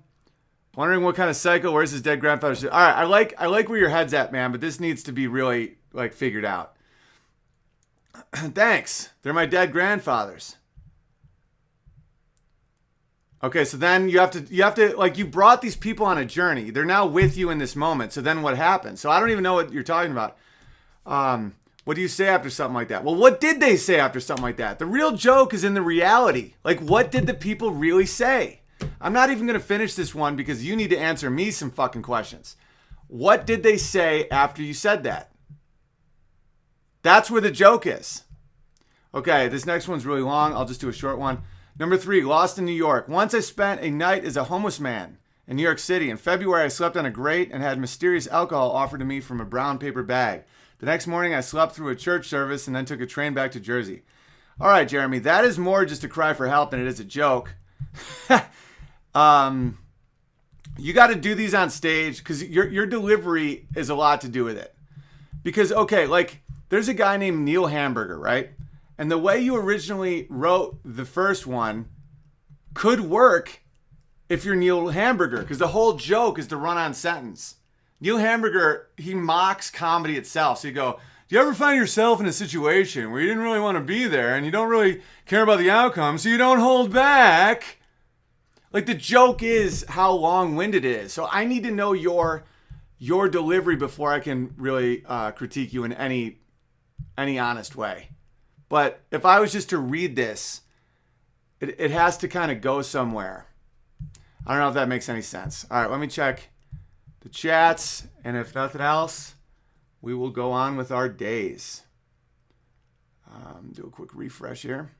Wondering what kind of cycle, where's his dead grandfather? All right, I like where your head's at, man, but this needs to be really like figured out. Thanks. They're my dead grandfathers. Okay, so then you have to like, you brought these people on a journey. They're now with you in this moment. So then what happens? So I don't even know what you're talking about. What do you say after something like that? Well, what did they say after something like that? The real joke is in the reality. Like, what did the people really say? I'm not even going to finish this one because you need to answer me some fucking questions. What did they say after you said that? That's where the joke is. Okay, this next one's really long. I'll just do a short one. Number 3, lost in New York. Once I spent a night as a homeless man in New York City. In February, I slept on a grate and had mysterious alcohol offered to me from a brown paper bag. The next morning, I slept through a church service and then took a train back to Jersey. All right, Jeremy, that is more just a cry for help than it is a joke. You got to do these on stage because your delivery is a lot to do with it. Because, okay, like, there's a guy named Neil Hamburger, right? And the way you originally wrote the first one could work if you're Neil Hamburger, because the whole joke is the run-on sentence. Neil Hamburger, he mocks comedy itself. So you go, do you ever find yourself in a situation where you didn't really want to be there and you don't really care about the outcome, so you don't hold back? Like, the joke is how long-winded it is. So I need to know your delivery before I can really critique you in any honest way. But if I was just to read this, it has to kind of go somewhere. I don't know if that makes any sense. All right, let me check the chats. And if nothing else, we will go on with our days. Do a quick refresh here.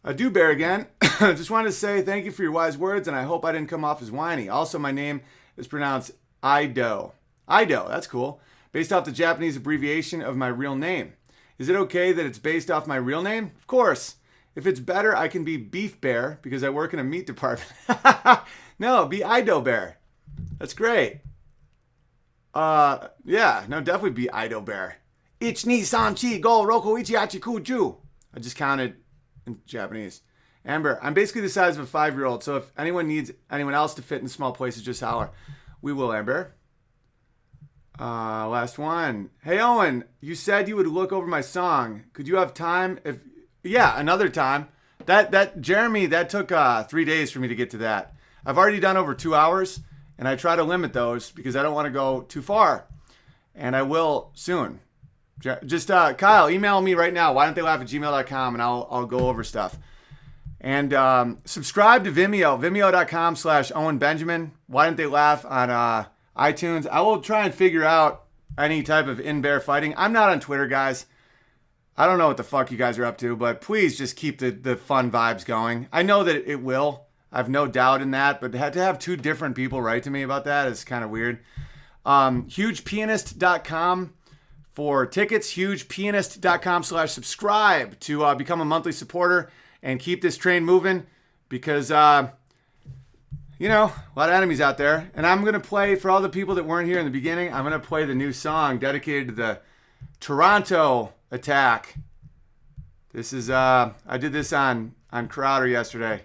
I do bear again. Just wanted to say thank you for your wise words, and I hope I didn't come off as whiny. Also, my name is pronounced Ido. Ido, that's cool. Based off the Japanese abbreviation of my real name. Is it okay that it's based off my real name? Of course. If it's better, I can be Beef Bear because I work in a meat department. No, be Ido Bear. That's great. Yeah, no, definitely be Ido Bear. Ich ni san chi go roku ichi achi kuju. I just counted in Japanese. Amber, I'm basically the size of a 5-year-old, so if anyone needs anyone else to fit in small places, just holler. We will, Amber. Last one. Hey, Owen, you said you would look over my song. Could you have time? Yeah, another time. Jeremy, that took 3 days for me to get to that. I've already done over 2 hours, and I try to limit those because I don't want to go too far. And I will soon. Just Kyle, email me right now. Why don't they laugh at gmail.com and I'll go over stuff. And subscribe to Vimeo, vimeo.com/Owen Benjamin. Why don't they laugh on iTunes? I will try and figure out any type of in-bear fighting. I'm not on Twitter, guys. I don't know what the fuck you guys are up to, but please just keep the fun vibes going. I know that it will. I have no doubt in that, but to have two different people write to me about that is kind of weird. Hugepianist.com for tickets, hugepianist.com/subscribe to become a monthly supporter and keep this train moving because, a lot of enemies out there. And I'm going to play, for all the people that weren't here in the beginning, I'm going to play the new song dedicated to the Toronto attack. This is, I did this on Crowder yesterday,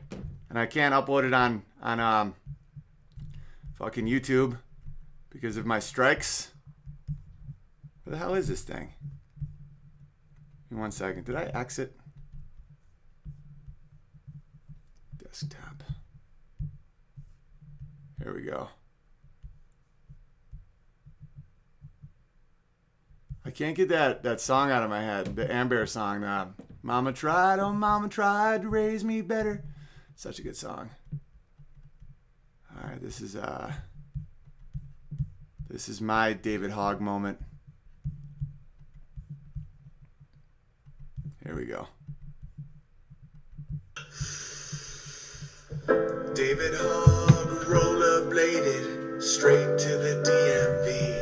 and I can't upload it on fucking YouTube because of my strikes. Where the hell is this thing? Give me 1 second. Did I exit? Desktop. Here we go. I can't get that song out of my head. The Amber song. Mama tried, oh mama tried to raise me better. Such a good song. All right, this is my David Hogg moment. Here we go. David Hogg rollerbladed straight to the DMV.